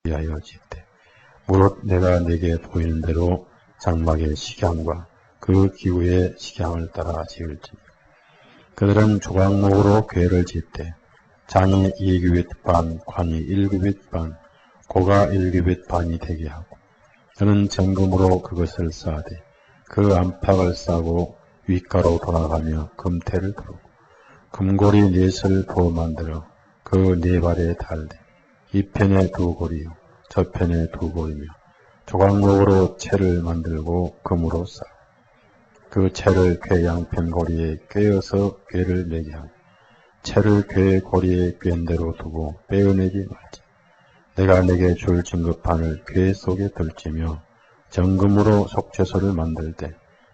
위하여 짓되 무릇 내가 네게 보이는 대로 장막의 식양과 그 기후의 식양을 따라 지을지. 그들은 조각목으로 궤를 짓되 장이 2규빗 반, 관이 1규빗 반, 고가 1규빗 반이 되게 하고 그는 정금으로 그것을 쌓되 그 안팎을 싸고 윗가로 돌아가며 금태를 두르고 금고리 넷을 부어 만들어 그 네 발에 달되 이 편에 두 고리요 저편에 두 고리며 조각목으로 채를 만들고 금으로 쌓고 그 채를 궤 양편 고리에 꿰어서 궤를 내게 하고 채를 궤 고리에 꿰은 대로 두고 빼어내지 말지. 내가 내게 줄 증거판을 궤 속에 들지며 정금으로 속죄소를 만들 때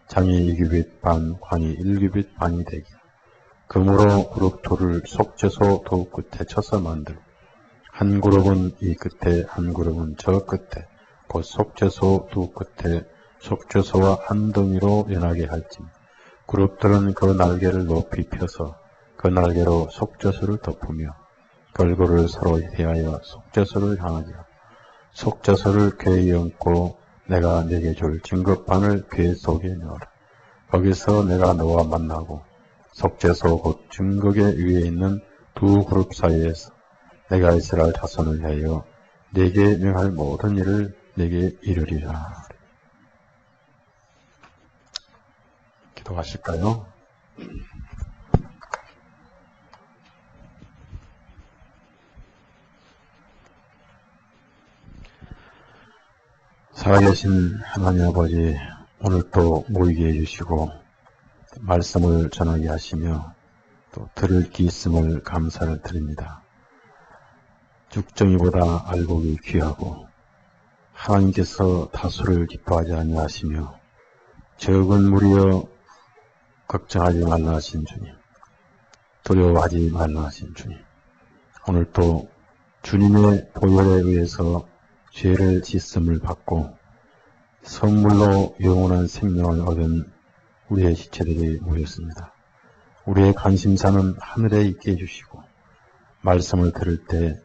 장이 2규빗 반, 관이 1규빗 반이 되게 금으로 그룹토를 속죄소 두 끝에 쳐서 만들고 한 그룹은 이 끝에 한 그룹은 저 끝에 곧 속죄소 두 끝에 속죄소와 한 덩이로 연하게 할지. 그룹들은 그 날개를 높이 펴서 그 날개로 속죄소를 덮으며 걸그를 서로 대하여 속죄소를 향하게 하고 속죄소를 궤에 얹고 내가 네게 줄 증거판을 궤 속에 넣어라. 거기서 내가 너와 만나고 속죄소 곧 증거궤 위에 있는 두 그룹 사이에서 내가 이스라엘 자손을 위하여 네게 명할 모든 일을 네게 이루리라. 기도하실까요? 살아계신 하나님 아버지, 오늘 또 모이게 해주시고 말씀을 전하게 하시며 또 들을 기 있음을 감사를 드립니다. 죽정이보다 알곡이 귀하고 하나님께서 다수를 기뻐하지 아니하시며 적은 무리여 걱정하지 말라 하신 주님, 두려워하지 말라 하신 주님, 오늘 또 주님의 보혈에 의해서 죄를 짓음을 받고 선물로 영원한 생명을 얻은 우리의 지체들이 모였습니다. 우리의 관심사는 하늘에 있게 해주시고 말씀을 들을 때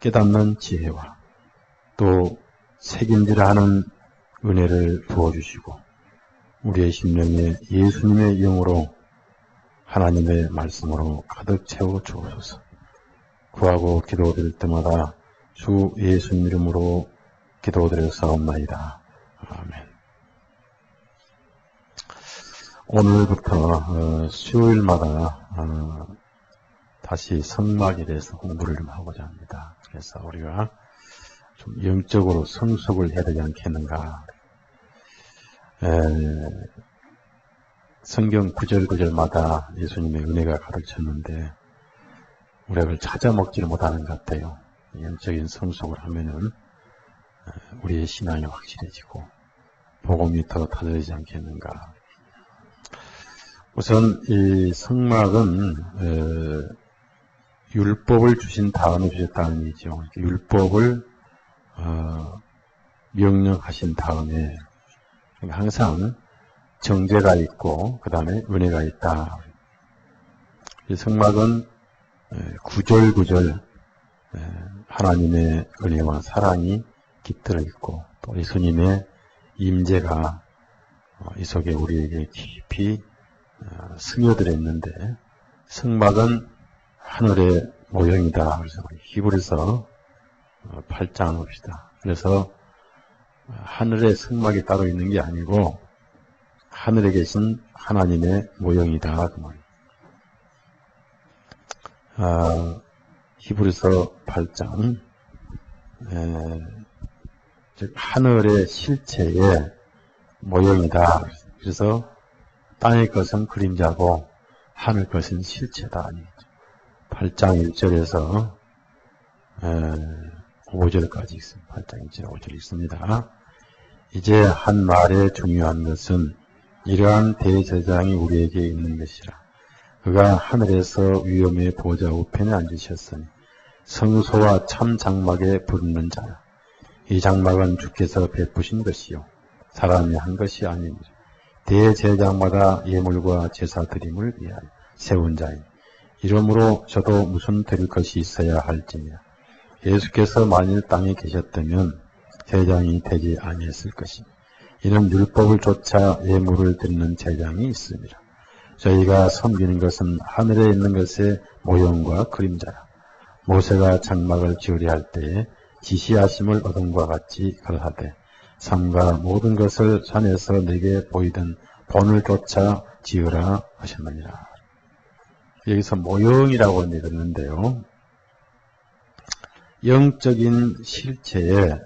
깨닫는 지혜와 또 책임지라 하는 은혜를 부어주시고 우리의 심령에 예수님의 영으로 하나님의 말씀으로 가득 채워 주옵소서. 구하고 기도드릴 때마다 주 예수님 이름으로 기도드렸사옵나이다. 아멘. 오늘부터 수요일마다 다시 성막에 대해서 공부를 좀 하고자 합니다. 그래서 우리가 좀 영적으로 성숙을 해야 되지 않겠는가. 성경 구절구절마다 예수님의 은혜가 가득 찼는데 우리가 그걸 찾아 먹지를 못하는 것 같아요. 영적인 성숙을 하면은 우리의 신앙이 확실해지고 복음이 더 다져지지 않겠는가. 우선 이 성막은 율법을 주신 다음에 주셨다는 얘기죠. 율법을 명령하신 다음에 항상 정죄가 있고 그 다음에 은혜가 있다. 이 성막은 구절구절 하나님의 은혜와 사랑이 깃들어 있고 또 예수님의 임재가 이 속에 우리에게 깊이 스며들어 있는데 성막은 하늘의 모형이다. 그래서 히브리서 8장 봅시다. 그래서 하늘에 성막이 따로 있는 게 아니고 하늘에 계신 하나님의 모형이다. 그 말이에요. 히브리서 8장 즉 하늘의 실체의 모형이다. 그래서 땅의 것은 그림자고 하늘 것은 실체다. 8장 1절에서 5절까지 있습니다. 8장 1절 5절 있습니다. 이제 한 말의 중요한 것은 이러한 대제사장이 우리에게 있는 것이라. 그가 하늘에서 위엄의 보좌 우편에 앉으셨으니 성소와 참 장막에 부르는 자라. 이 장막은 주께서 베푸신 것이요 사람이 한 것이 아니니라. 대제사장마다 예물과 제사 드림을 위하여 세운 자인 이러므로 저도 무슨 드릴 것이 있어야 할지니라. 예수께서 만일 땅에 계셨다면 제장이 되지 아니했을 것입니다. 이는 율법을 쫓아 예물을 드리는 제장이 있습니다. 저희가 섬기는 것은 하늘에 있는 것의 모형과 그림자라. 모세가 장막을 지으려 할 때에 지시하심을 얻음과 같이 가라사대 삼가 모든 것을 산에서 내게 보이던 본을 쫓아 지으라 하셨느니라. 여기서 모형이라고 읽었는데요. 영적인 실체의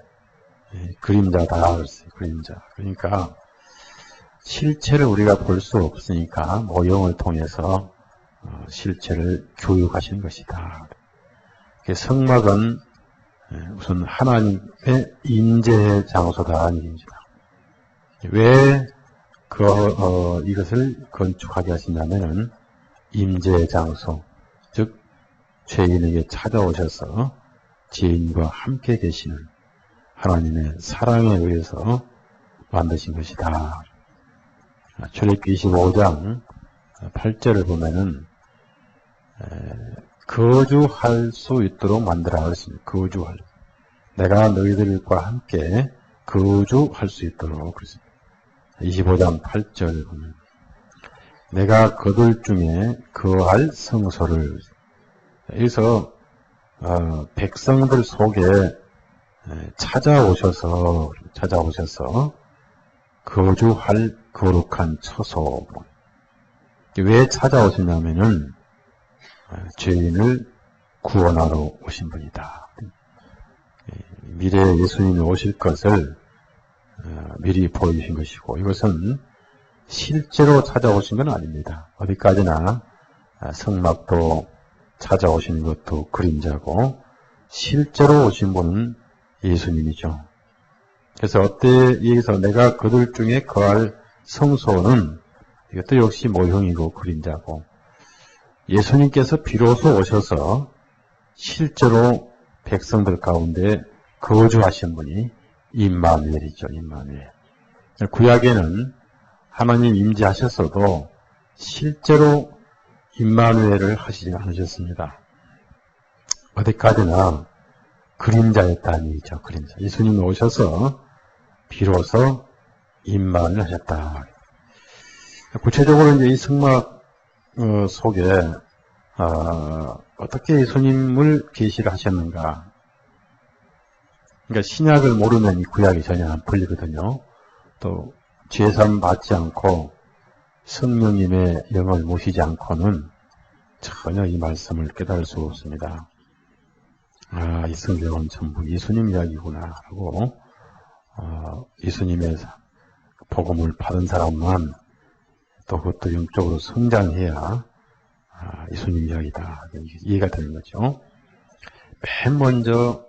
그림자다. 그림자. 그러니까 실체를 우리가 볼 수 없으니까 모형을 통해서 실체를 교육하시는 것이다. 성막은 우선 하나님의 임재의 장소다. 왜 이것을 건축하게 하시냐면은 임재의 장소, 즉 죄인에게 찾아오셔서 죄인과 함께 계시는 하나님의 사랑에 의해서 만드신 것이다. 출애굽기 25장 8절을 보면은 거주할 수 있도록 만들어 그랬습니다. 거주할. 내가 너희들과 함께 거주할 수 있도록 그랬습니다. 25장 8절을 보면 내가 그들 중에 거할 성소를 여기서 백성들 속에 찾아오셔서 거주할 거룩한 처소. 왜 찾아오셨냐면은 죄인을 구원하러 오신 분이다. 미래에 예수님이 오실 것을 미리 보여주신 것이고 이것은 실제로 찾아오신 건 아닙니다. 어디까지나 성막도 찾아오시는 것도 그림자고 실제로 오신 분은 예수님이죠. 그래서 여기서 내가 그들 중에 거할 성소는 이것도 역시 모형이고 그림자고 예수님께서 비로소 오셔서 실제로 백성들 가운데 거주하신 분이 임마누엘이죠. 임마누엘. 구약에는 하나님 임재하셨어도 실제로 임마누엘을 하시지 않으셨습니다. 어디까지나 그림자였다는 얘기죠. 그림자. 예수님이 오셔서 비로소 임마누엘 하셨다. 구체적으로 이제 이 성막 속에 어떻게 예수님을 계시를 하셨는가. 그러니까 신약을 모르면 이 구약이 전혀 안 풀리거든요. 또 제사를 받지 않고 성령님의 영을 모시지 않고는 전혀 이 말씀을 깨달을 수 없습니다. 이 성경은 전부 예수님 이야기구나 하고 예수님의 복음을 받은 사람만 또 그것도 영적으로 성장해야 예수님 이야기다. 이해가 되는 거죠. 맨 먼저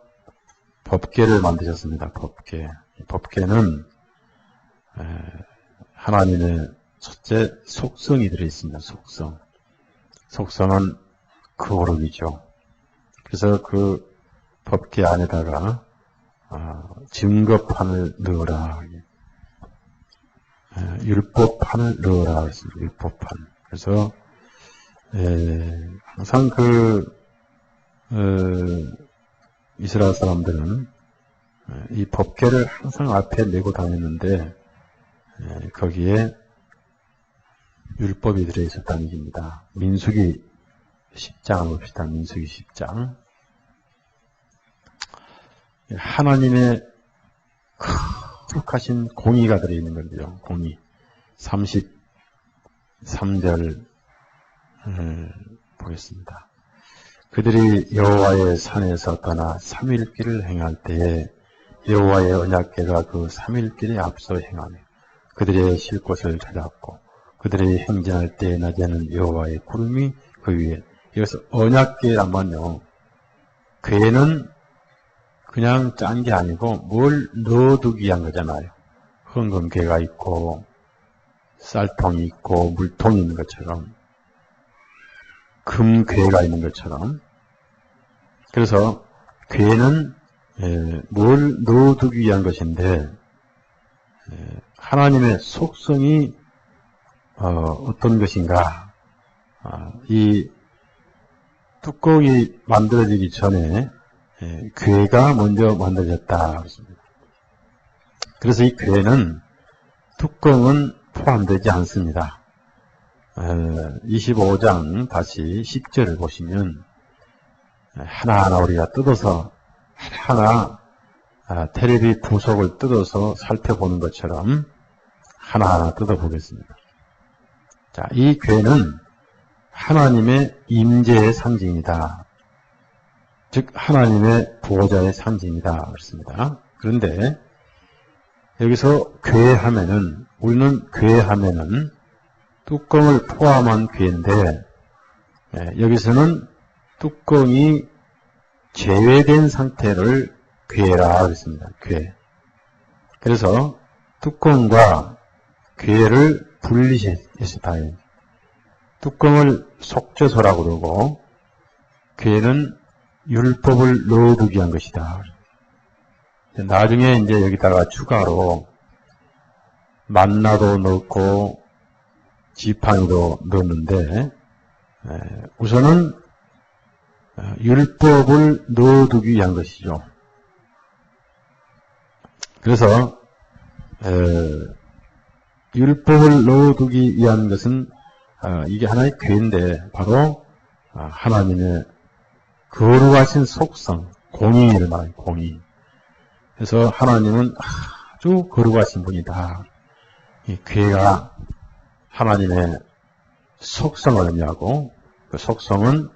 법궤를 만드셨습니다. 법궤. 법궤는 하나님의 첫째 속성이 들어있습니다. 속성. 속성은 거룩이죠. 그래서 그 법궤 안에다가 증거판을 넣어라. 율법판을 넣어라. 율법판. 그래서 항상 이스라엘 사람들은 이 법궤를 항상 앞에 메고 다녔는데 거기에 율법이 들어있었다는 얘기입니다. 민수기 10장을 봅시다. 민수기 10장. 하나님의 거룩하신 공의가 들어있는 건데요. 공의. 33절 보겠습니다. 그들이 여호와의 산에서 떠나 3일길을 행할 때에 여호와의 언약궤가 그 3일길에 앞서 행하며 그들의 쉴 곳을 찾았고 그들이 행진할 때에 낮에는 여호와의 구름이 그 위에. 여기서 언약궤란만요. 궤는 그냥 짠 게 아니고 뭘 넣어두기 위한 거잖아요. 헌금궤가 있고 쌀통이 있고 물통이 있는 것처럼 금궤가 있는 것처럼. 그래서 궤는 뭘 넣어두기 위한 것인데 하나님의 속성이 어떤 것인가. 이 뚜껑이 만들어지기 전에 교회가 먼저 만들어졌다 그랬습니다. 그래서 이 교회는 뚜껑은 포함되지 않습니다. 25장 다시 10절을 보시면 하나하나 우리가 뜯어서 하나하나 테레비 부속을 뜯어서 살펴보는 것처럼 하나하나 뜯어보겠습니다. 자, 이 교회는 하나님의 임재의 상징이다. 즉 하나님의 보호자의 상징이다 그렇습니다. 그런데 여기서 교회하면은 우리는 교회하면은 뚜껑을 포함한 교회인데 여기서는 뚜껑이 제외된 상태를 교회라 그랬습니다. 교회. 그래서 뚜껑과 교회를 분리했다. 뚜껑을 속죄소라고 그러고 교회는 율법을 넣어두기 위한 것이다. 나중에 이제 여기다가 추가로 만나도 넣고 지팡이도 넣었는데 우선은 율법을 넣어두기 위한 것이죠. 그래서 율법을 넣어두기 위한 것은 이게 하나의 교회인데 바로 하나님의 거룩하신 속성, 공의를 말해요. 공의. 그래서 하나님은 아주 거룩하신 분이다. 이 교회가 하나님의 속성을 의미하고 그 속성은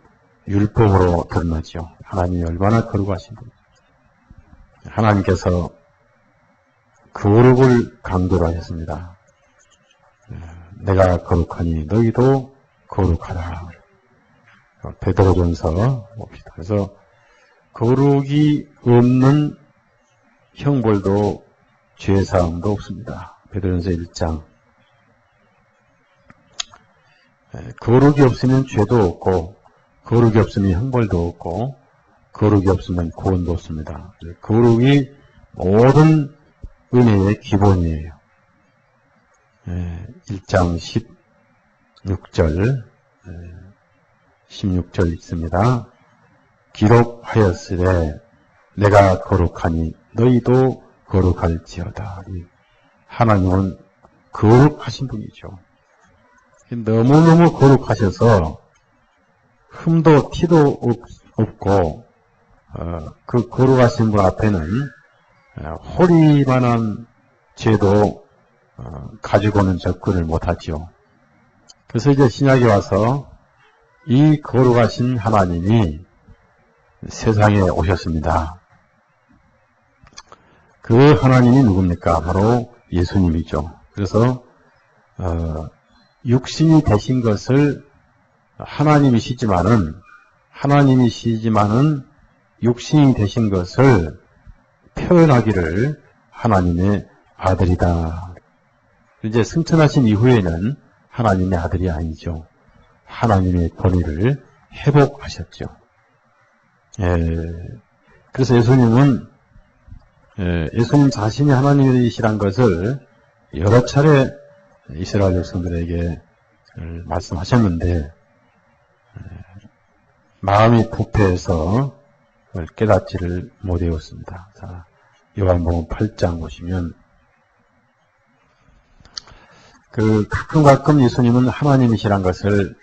율법으로 드러나죠. 하나님이 얼마나 거룩하신 분. 하나님께서 거룩을 강조를 하셨습니다. 내가 거룩하니 너희도 거룩하라. 베드로전서 봅시다. 그래서 거룩이 없는 형벌도 죄사함도 없습니다. 베드로전서 1장. 거룩이 없으면 죄도 없고 거룩이 없으면 형벌도 없고 거룩이 없으면 구원도 없습니다. 거룩이 모든 은혜의 기본이에요. 1장 16절 16절 있습니다. 기록하였으되 내가 거룩하니 너희도 거룩할지어다. 하나님은 거룩하신 분이죠. 너무너무 거룩하셔서 흠도 티도 없고 그 거룩하신 분 앞에는 허리만한 죄도 가지고는 접근을 못하지요. 그래서 이제 신약에 와서 이 거룩하신 하나님이 세상에 오셨습니다. 그 하나님이 누굽니까? 바로 예수님이죠. 그래서 육신이 되신 것을 하나님이시지만은 육신이 되신 것을 표현하기를 하나님의 아들이다. 이제 승천하신 이후에는 하나님의 아들이 아니죠. 하나님의 권위를 회복하셨죠. 그래서 예수님 자신이 하나님이시란 것을 여러 차례 이스라엘 백성들에게 말씀하셨는데 마음이 부패해서 그걸 깨닫지를 못하였습니다. 자, 요한복음 8장 보시면 가끔 예수님은 하나님이시란 것을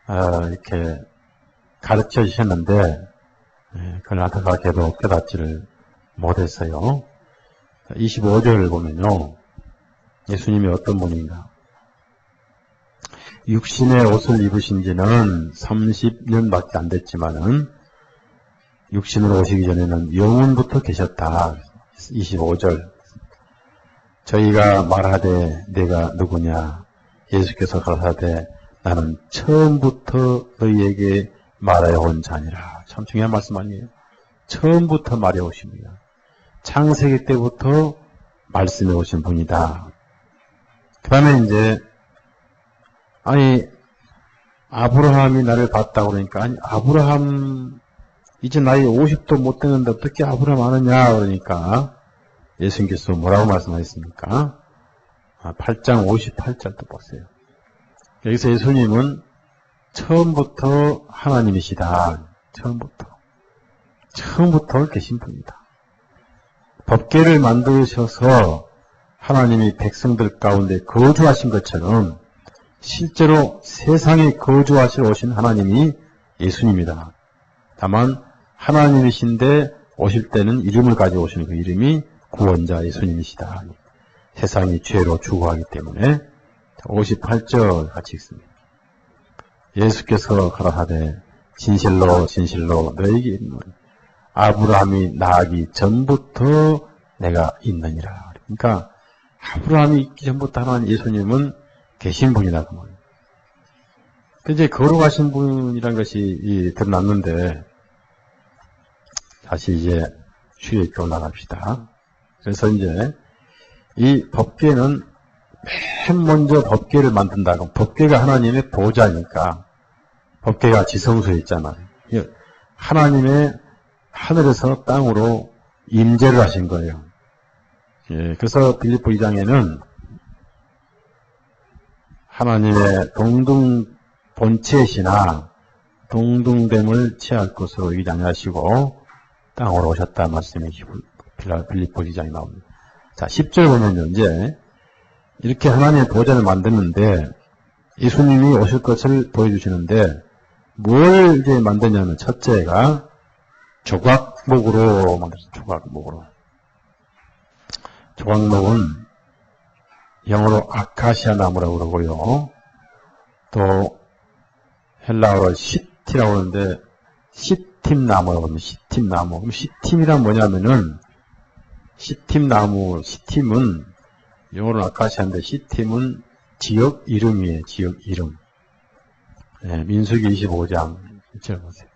이렇게 가르쳐 주셨는데 그걸 안타깝게도 깨닫지를 못했어요. 25절을 보면요. 예수님이 어떤 분인가? 육신의 옷을 입으신 지는 30년밖에 안 됐지만은 육신으로 오시기 전에는 영원부터 계셨다. 25절. 저희가 말하되 내가 누구냐? 예수께서 가라사대 나는 처음부터 너희에게 말하여 온 자니라. 참 중요한 말씀 아니에요? 처음부터 말해 오십니다. 창세기 때부터 말씀해 오신 분이다. 그 다음에 이제 아브라함이 나를 봤다고 그러니까 아브라함 이제 나이 50도 못 되는데 어떻게 아브라함 아느냐 그러니까 예수님께서 뭐라고 말씀하셨습니까? 8장 58절도 보세요. 여기서 예수님은 처음부터 하나님이시다. 처음부터. 처음부터 계신 분이다. 법궤를 만드셔서 하나님이 백성들 가운데 거주하신 것처럼 실제로 세상에 거주하시러 오신 하나님이 예수님이다. 다만 하나님이신데 오실 때는 이름을 가지고 오시는 그 이름이 구원자 예수님이시다. 세상이 죄로 죽어가기 때문에 58절 같이 읽습니다. 예수께서 가라사대 진실로 진실로 너에게 이르노니 아브라함이 나기 전부터 내가 있느니라. 그러니까 아브라함이 있기 전부터 하나님 예수님은 계신 분이다. 그 말이에요. 이제 거룩하신 분이라는 것이 드러났는데 다시 이제 주의 입고 나갑시다. 그래서 이제 이 법궤는 맨 먼저 법궤를 만든다. 그럼 법궤가 하나님의 보좌니까 법궤가 지성소에 있잖아요. 하나님의 하늘에서 땅으로 임재를 하신 거예요. 예, 그래서 빌립보 2장에는 하나님의 동등 본체시나 동등됨을 취할 것으로 위장하시고 땅으로 오셨다 말씀이 빌립보 2장에 나옵니다. 자, 10절 보면요, 이제 이렇게 하나님의 보좌를 만드는데 예수님이 오실 것을 보여주시는데 뭘 이제 만드냐면 첫째가 조각목으로 만들었어요. 조각목으로. 조각목은 영어로 아카시아 나무라고 그러고요. 또 헬라어로 시티라고 하는데 시팀나무라고 합니다. 시팀나무. 그럼 시팀이란 뭐냐면은 시팀나무, 시팀은 영어로 아카시아인데 시팀은 지역 이름이에요. 지역 이름. 네, 민수기 25장. 보세요.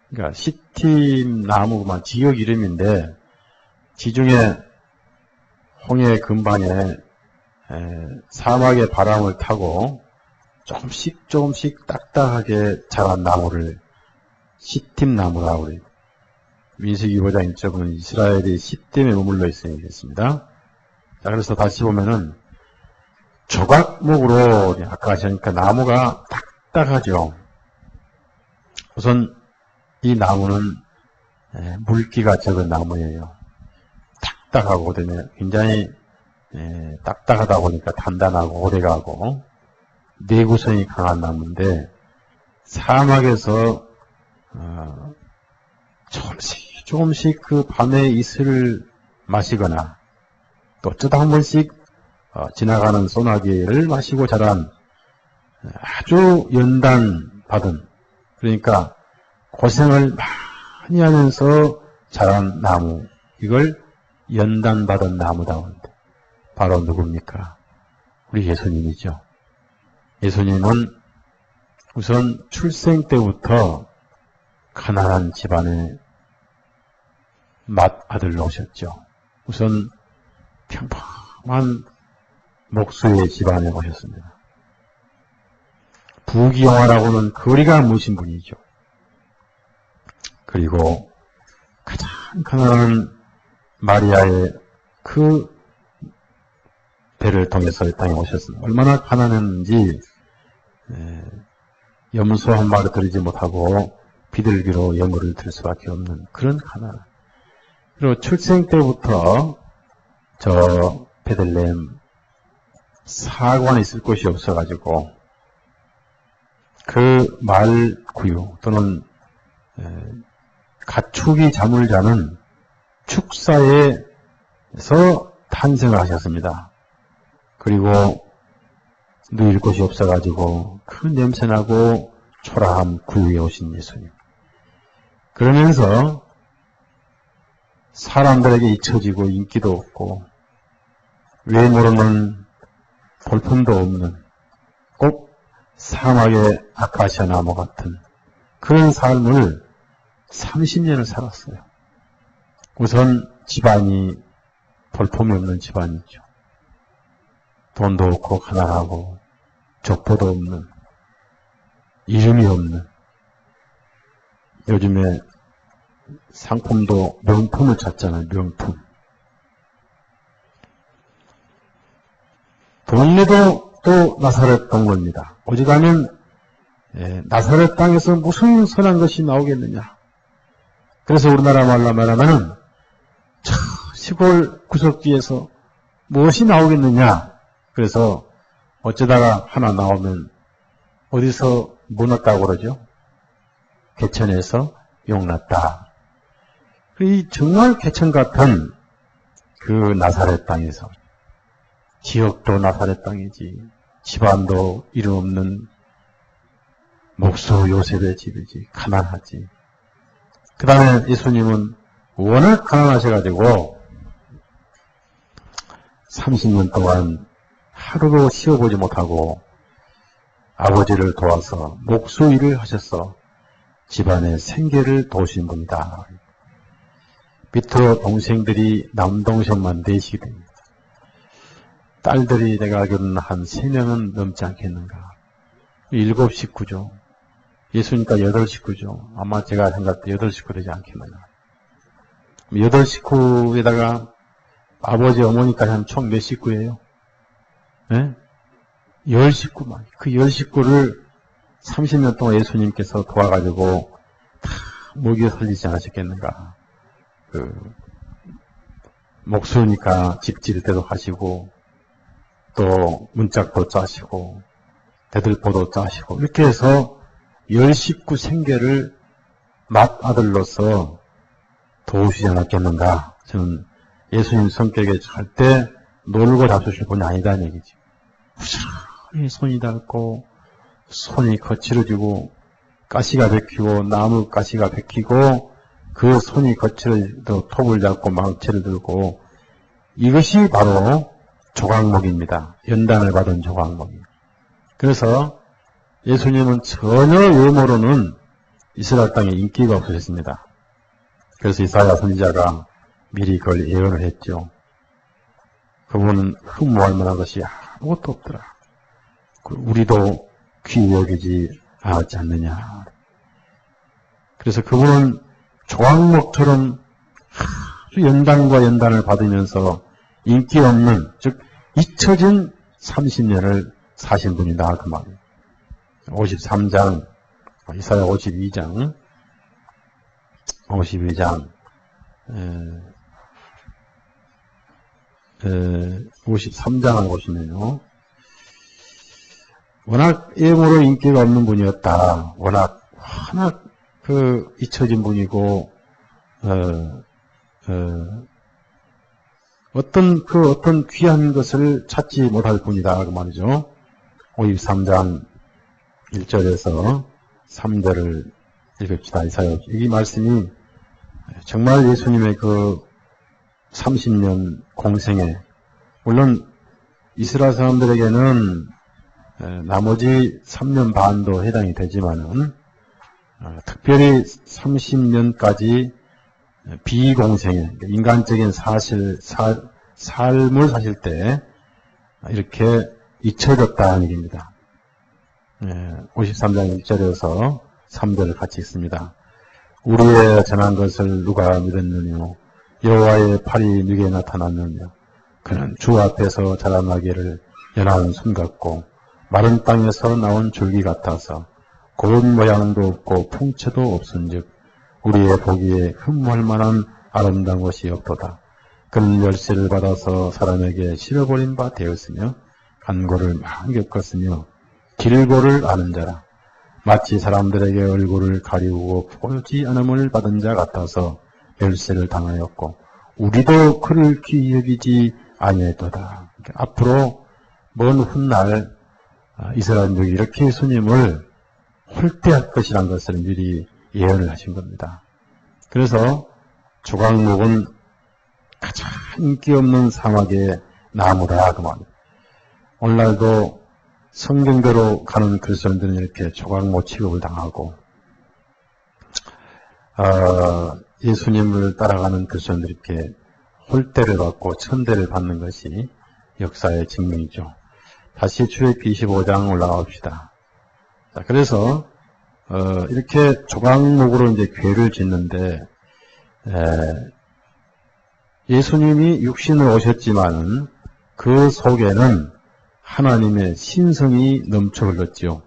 그러니까 시팀나무만 지역 이름인데 지중해 홍해 근방에 사막의 바람을 타고 조금씩 딱딱하게 자란 나무를 시팀나무라고 그래요. 민수기 25장 1절은 이스라엘이 시팀에 머물러 있습니다. 자, 그래서 다시 보면은 조각목으로 아까 하시니까 나무가 딱딱하죠. 우선 이 나무는 물기가 적은 나무예요. 딱딱하고 그다음에 굉장히 딱딱하다 보니까 단단하고 오래가고 내구성이 강한 나무인데 사막에서 조금씩 그 밤의 이슬을 마시거나 또 어쩌다 한 번씩 지나가는 소나기를 마시고 자란 아주 연단받은, 그러니까 고생을 많이 하면서 자란 나무, 이걸 연단받은 나무다 하는데 바로 누굽니까? 우리 예수님이죠. 예수님은 우선 출생 때부터 가난한 집안의 맏아들로 오셨죠. 우선 평범한 목수의 집안에 오셨습니다. 부귀영화라고는 거리가 무신 분이죠. 그리고 가장 가난한 마리아의 그 배를 통해서 이 땅에 오셨습니다. 얼마나 가난했는지 염소 한 마리 드리지 못하고 비둘기로 염을 들 수밖에 없는 그런 가난. 그리고 출생 때부터 저 베들레헴 사관에 있을 곳이 없어가지고 그 말 구유 또는 가축이 잠을 자는 축사에서 탄생을 하셨습니다. 그리고 누일 곳이 없어가지고 큰 냄새나고 초라한 구유에 오신 예수님. 그러면서 사람들에게 잊혀지고 인기도 없고 외모로는 볼품도 없는 꼭 사막의 아카시아 나무 같은 그런 삶을 30년을 살았어요. 우선 집안이 볼품이 없는 집안이죠. 돈도 없고 가난하고 족보도 없는, 이름이 없는, 요즘에 상품도 명품을 찾잖아요. 명품. 동네도 또 나사렛 동네입니다. 오직하면 나사렛 땅에서 무슨 선한 것이 나오겠느냐. 그래서 우리나라 말로 말하면은 저 시골 구석지에서 무엇이 나오겠느냐. 그래서 어쩌다가 하나 나오면 어디서 뭐 났다고 그러죠? 개천에서 용 났다. 이 정말 개천 같은 그 나사렛 땅에서 지역도 나사렛 땅이지 집안도 이름 없는 목수 요셉의 집이지 가난하지. 그 다음에 예수님은 워낙 가난하셔가지고 30년 동안 하루도 쉬어보지 못하고 아버지를 도와서 목수 일을 하셔서 집안의 생계를 도우신 분이다. 밑으로 동생들이 남동생만 4씩 됩니다. 딸들이 내가 알기로는 한 3명은 넘지 않겠는가. 7식구죠. 예수니까 8식구죠. 아마 제가 생각할 때 8식구 되지 않겠느냐. 8식구에다가 아버지, 어머니까지 한 총 몇 식구예요? 네? 10식구만. 그 10식구를 30년 동안 예수님께서 도와가지고 다 먹여 살리지 않으셨겠는가. 목수니까 집 지을 때도 하시고, 또 문짝도 짜시고, 대들보도 짜시고, 이렇게 해서 10식구 생계를 맏아들로서 도우시지 않았겠는가. 저는 예수님 성격에 절대 놀고 잡수실 분이 아니다는 얘기죠. 부지런히 손이 닳고 손이 거칠어지고 가시가 bek히고 나무 가시가 bek히고 그 손이 거칠어지도 톱을 잡고 망치를 들고 이것이 바로 조각목입니다. 연단을 받은 조각목이에요. 그래서 예수님은 전혀 외모로는 이스라엘 땅에 인기가 없으셨습니다. 그래서 이사야 선지자가 미리 그걸 예언을 했죠. 그분은 흠모할 만한 것이 아무것도 없더라. 우리도 귀히 여기지 않았지 않느냐. 그래서 그분은 조각목처럼 아주 연단과 연단을 받으면서 인기 없는, 즉 잊혀진 30년을 사신 분이다. 그 말이에요. 53장, 이사야 52장, 53장을 보시면요. 워낙 외모로 인기가 없는 분이었다. 워낙 잊혀진 분이고, 어떤 귀한 것을 찾지 못할 분이다. 그 말이죠. 53장 1절에서 3절을 읽읍시다. 이사야. 이 말씀이 정말 예수님의 그 30년 공생에, 물론 이스라엘 사람들에게는 나머지 3년 반도 해당이 되지만은 특별히 30년까지 비공생에, 인간적인 삶을 사실 때 이렇게 잊혀졌다는 얘기입니다. 53장 1절에서 3절을 같이 읽습니다. 우리의 전한 것을 누가 믿었느냐? 여호와의 팔이 누게 나타났느냐? 그는 주 앞에서 자라나기를 연한 손 같고 마른 땅에서 나온 줄기 같아서 고운 모양도 없고 풍채도 없은즉 우리의 보기에 흠모할 만한 아름다운 것이 없도다. 그는 열쇠를 받아서 사람에게 실어버린 바 되었으며 간고를 많이 겪었으며 길고를 아는 자라. 마치 사람들에게 얼굴을 가리우고 보지 않음을 받은 자 같아서 멸세를 당하였고 우리도 그를 귀히 여기지 아니했도다. 앞으로 먼 훗날 이스라엘족이 이렇게 예수님을 홀대할 것이란 것을 미리 예언을 하신 겁니다. 그래서 조각목은 가장 인기 없는 사막의 나무라 그 말이에요. 오늘날도 성경대로 가는 그리스도인들은 이렇게 조각목 취급을 당하고 예수님을 따라가는 그리스도인들이 이렇게 홀대를 받고 천대를 받는 것이 역사의 증명이죠. 다시 출애굽기 25장 올라갑시다. 자, 그래서 이렇게 조각목으로 이제 궤를 짓는데 예수님이 육신을 오셨지만은 그 속에는 하나님의 신성이 넘쳐 흘렀지요.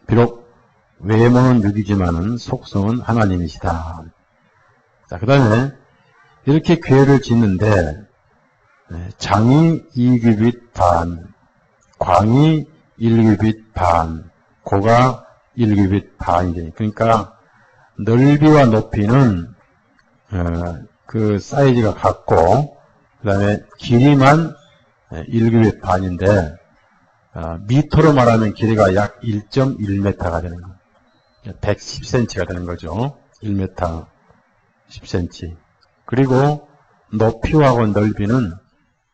비록 외모는 육이지만은 속성은 하나님이시다. 자, 그 다음에 이렇게 교회를 짓는데 장이 2규빗 반, 광이 1규빗 반, 고가 1규빗 반이죠. 그러니까 넓이와 높이는 그 사이즈가 같고 그 다음에 길이만 1규빗 반인데 미터로 말하면 길이가 약 1.1m가 되는 거예요. 110cm가 되는 거죠. 1m 10cm. 그리고 높이하고 넓이는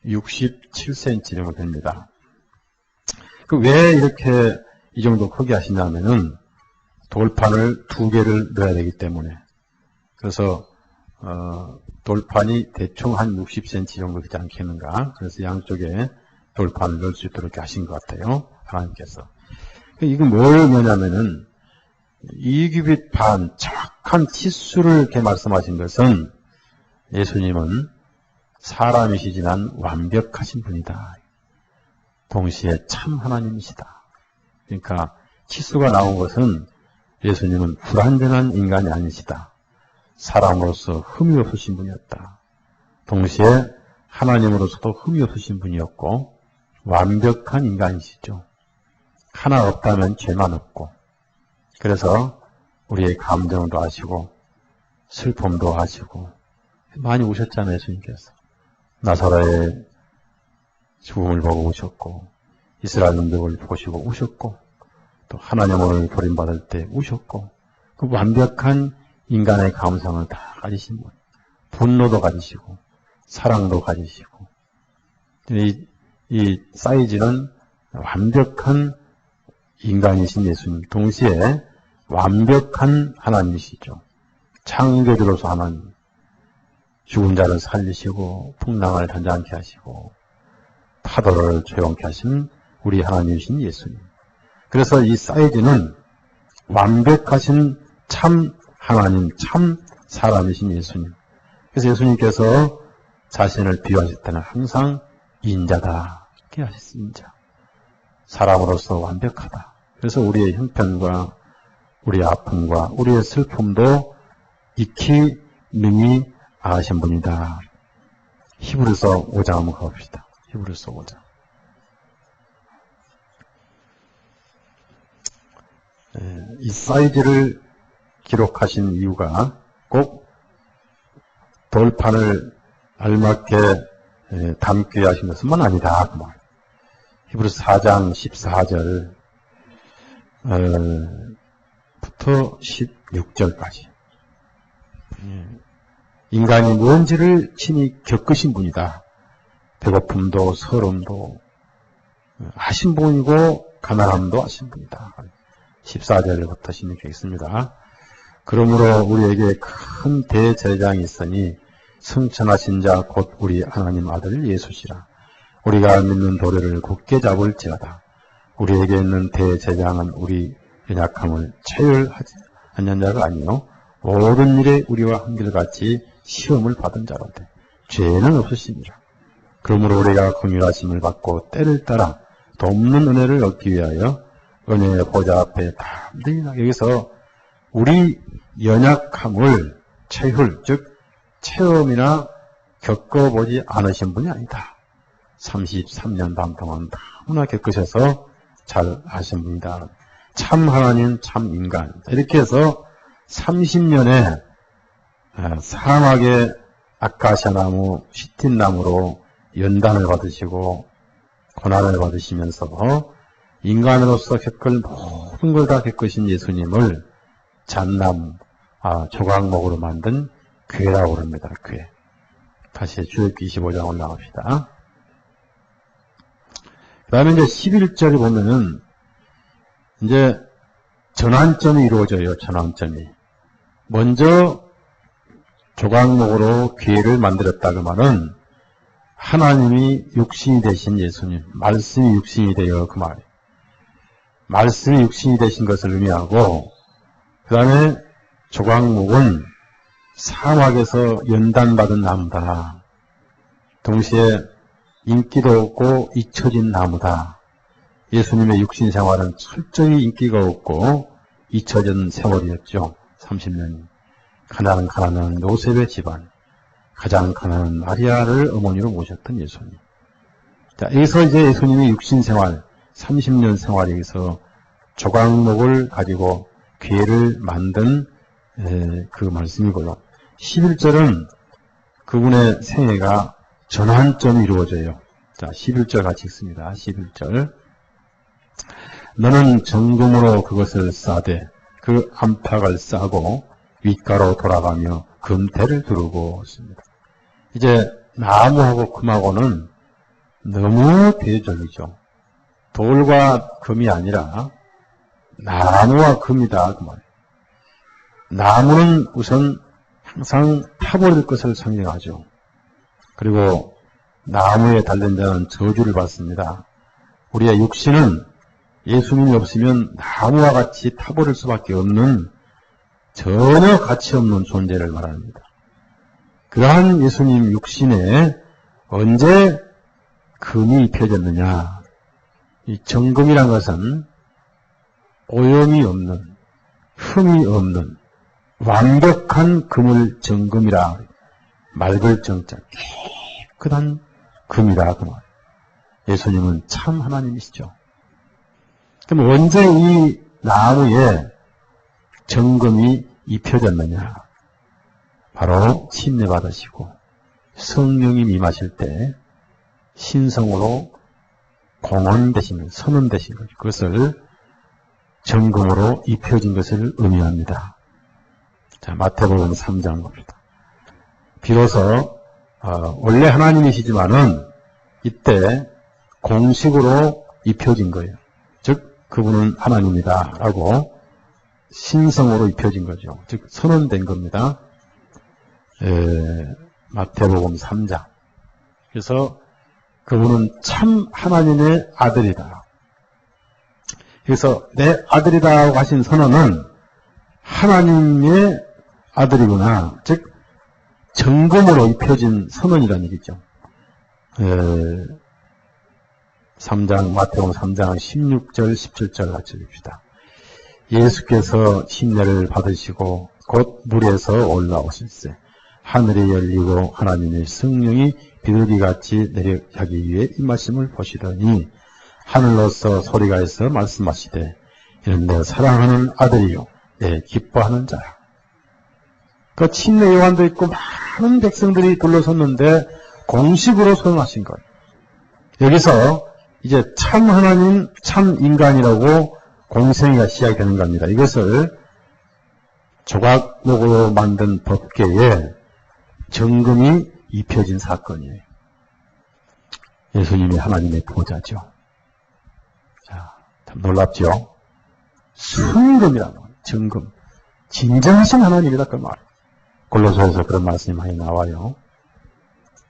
67cm 정도 됩니다. 왜 이렇게 이 정도 크게 하시냐면은 돌판을 2개를 넣어야 되기 때문에. 그래서 돌판이 대충 한 60cm 정도 되지 않겠는가. 그래서 양쪽에 돌판을 넣을 수 있도록 이렇게 하신 것 같아요. 하나님께서. 이건 뭘 뭐냐면은 2규빗 반 정확한 치수를 이렇게 말씀하신 것은 예수님은 사람이시지만 완벽하신 분이다. 동시에 참 하나님이시다. 그러니까 치수가 나온 것은 예수님은 불완전한 인간이 아니시다. 사람으로서 흠이 없으신 분이었다. 동시에 하나님으로서도 흠이 없으신 분이었고 완벽한 인간이시죠. 하나 없다면 죄만 없고 그래서 우리의 감정도 아시고 슬픔도 아시고 많이 우셨잖아요. 예수님께서. 나사로의 죽음을 보고 우셨고 이스라엘 놈들을 보시고 우셨고 또 하나님을 버림받을 때 우셨고 그 완벽한 인간의 감성을 다 가지신 분. 분노도 가지시고 사랑도 가지시고 이 사이즈는 완벽한 인간이신 예수님 동시에 완벽한 하나님이시죠. 창조주로서 하나님. 죽은 자를 살리시고 풍랑을 잔잔케 하시고 파도를 조용케 하신 우리 하나님이신 예수님. 그래서 이 사이즈는 완벽하신 참 하나님, 참 사람이신 예수님. 그래서 예수님께서 자신을 비유하실 때는 항상 인자다 이렇게 하셨습니다. 사람으로서 완벽하다. 그래서 우리의 형편과 우리의 아픔과 우리의 슬픔도 익히 능히 아신 분이다. 히브리서 5장 한번 가봅시다. 히브리서 5장. 이 사이즈를 기록하신 이유가 꼭 돌판을 알맞게 담게 하신 것뿐만 아니다. 히브리서 4장 14절부터 16절까지. 인간이 뭔지를 친히 겪으신 분이다. 배고픔도 서름도 아신 분이고 가난함도 아신 분이다. 14절부터 16절 있습니다. 그러므로 우리에게 큰 대제사장이 있으니 승천하신 자 곧 우리 하나님 아들 예수시라. 우리가 믿는 도리를 굳게 잡을지어다. 우리에게 있는 대제사장은 우리 연약함을 체휼하지 않는 자가 아니요 모든 일에 우리와 한결같이 시험을 받은 자로되 죄는 없으시니라. 그러므로 우리가 긍휼하심을 받고 때를 따라 돕는 은혜를 얻기 위하여 은혜의 보좌 앞에 담대히 나가. 여기서 우리 연약함을 체휼, 즉 체험이나 겪어보지 않으신 분이 아니다. 33년 반 동안 너무나 겪으셔서 잘 아신 분이다. 참 하나님, 참 인간. 이렇게 해서 30년에 사막의 아카시아나무, 시틴나무로 연단을 받으시고 고난을 받으시면서 인간으로서 겪을 모든 걸 다 겪으신 예수님을 잣나무, 조각목으로 만든 괴라고 합니다. 괴. 다시 출애굽기 25장 올라갑시다. 그 다음에 이제 11절에 보면은 이제 전환점이 이루어져요. 전환점이. 먼저 조각목으로 괴를 만들었다 그 말은 하나님이 육신이 되신 예수님, 말씀이 육신이 되어 그 말이에요. 말씀이 육신이 되신 것을 의미하고 그 다음에 조각목은 사막에서 연단받은 나무다. 동시에 인기도 없고 잊혀진 나무다. 예수님의 육신 생활은 철저히 인기가 없고 잊혀진 세월이었죠. 30년이. 가장 가난한 요셉의 집안, 가장 가난한 마리아를 어머니로 모셨던 예수님. 자, 여기서 이제 예수님의 육신 생활, 30년 생활에서 조각목을 가지고 괴를 만든 그 말씀이고요. 11절은 그분의 생애가 전환점이 이루어져요. 자, 11절 같이 읽습니다. 11절. 너는 정금으로 그것을 싸되 그 안팎을 싸고 윗가로 돌아가며 금태를 두르고 있습니다. 이제 나무하고 금하고는 너무 대적이죠. 돌과 금이 아니라 나무와 금이다 그 말이에요. 나무는 우선 항상 타버릴 것을 상징하죠. 그리고 나무에 달린 자는 저주를 받습니다. 우리의 육신은 예수님이 없으면 나무와 같이 타버릴 수밖에 없는 전혀 가치 없는 존재를 말합니다. 그러한 예수님 육신에 언제 금이 입혀졌느냐? 이 정금이란 것은 오염이 없는, 흠이 없는 완벽한 금을 정금이라, 맑을 정자, 깨끗한 금이라 그 말. 예수님은 참 하나님이시죠. 그럼 언제 이 나무에 정금이 입혀졌느냐? 바로 침례 받으시고 성령이 임하실 때 신성으로 공언되시는, 선언되신 거죠. 그것을 정금으로 입혀진 것을 의미합니다. 자, 마태복음 3장 봅시다. 비로소 원래 하나님이시지만은 이때 공식으로 입혀진 거예요. 즉 그분은 하나님이다 라고 신성으로 입혀진 거죠. 즉 선언된 겁니다. 마태복음 3장. 그래서 그분은 참 하나님의 아들이다. 그래서 내 아들이다고 하신 선언은 하나님의 아들이구나. 즉 정금으로 입혀진 선언이라는 얘기죠. 3장, 마태복음 3장 16절, 17절 같이 읽읍시다. 예수께서 침례를 받으시고 곧 물에서 올라오실세. 하늘이 열리고 하나님의 성령이 비둘기같이 내려가기 위해 임하심을 보시더니 하늘로서 소리가 있어 말씀하시되 이는 내 사랑하는 아들이요 내 기뻐하는 자라. 그 침례 요한도 있고 많은 백성들이 둘러섰는데 공식으로 선언하신 거예요. 여기서 이제 참 하나님, 참 인간이라고 공생애가 시작되는 겁니다. 이것을 조각목으로 만든 법궤에 정금이 입혀진 사건이에요. 예수님이 하나님의 보좌죠. 자, 참 놀랍죠? 순금이라는 거예요. 정금. 진정하신 하나님이다 그 말. 골로새에서 그런 말씀이 많이 나와요.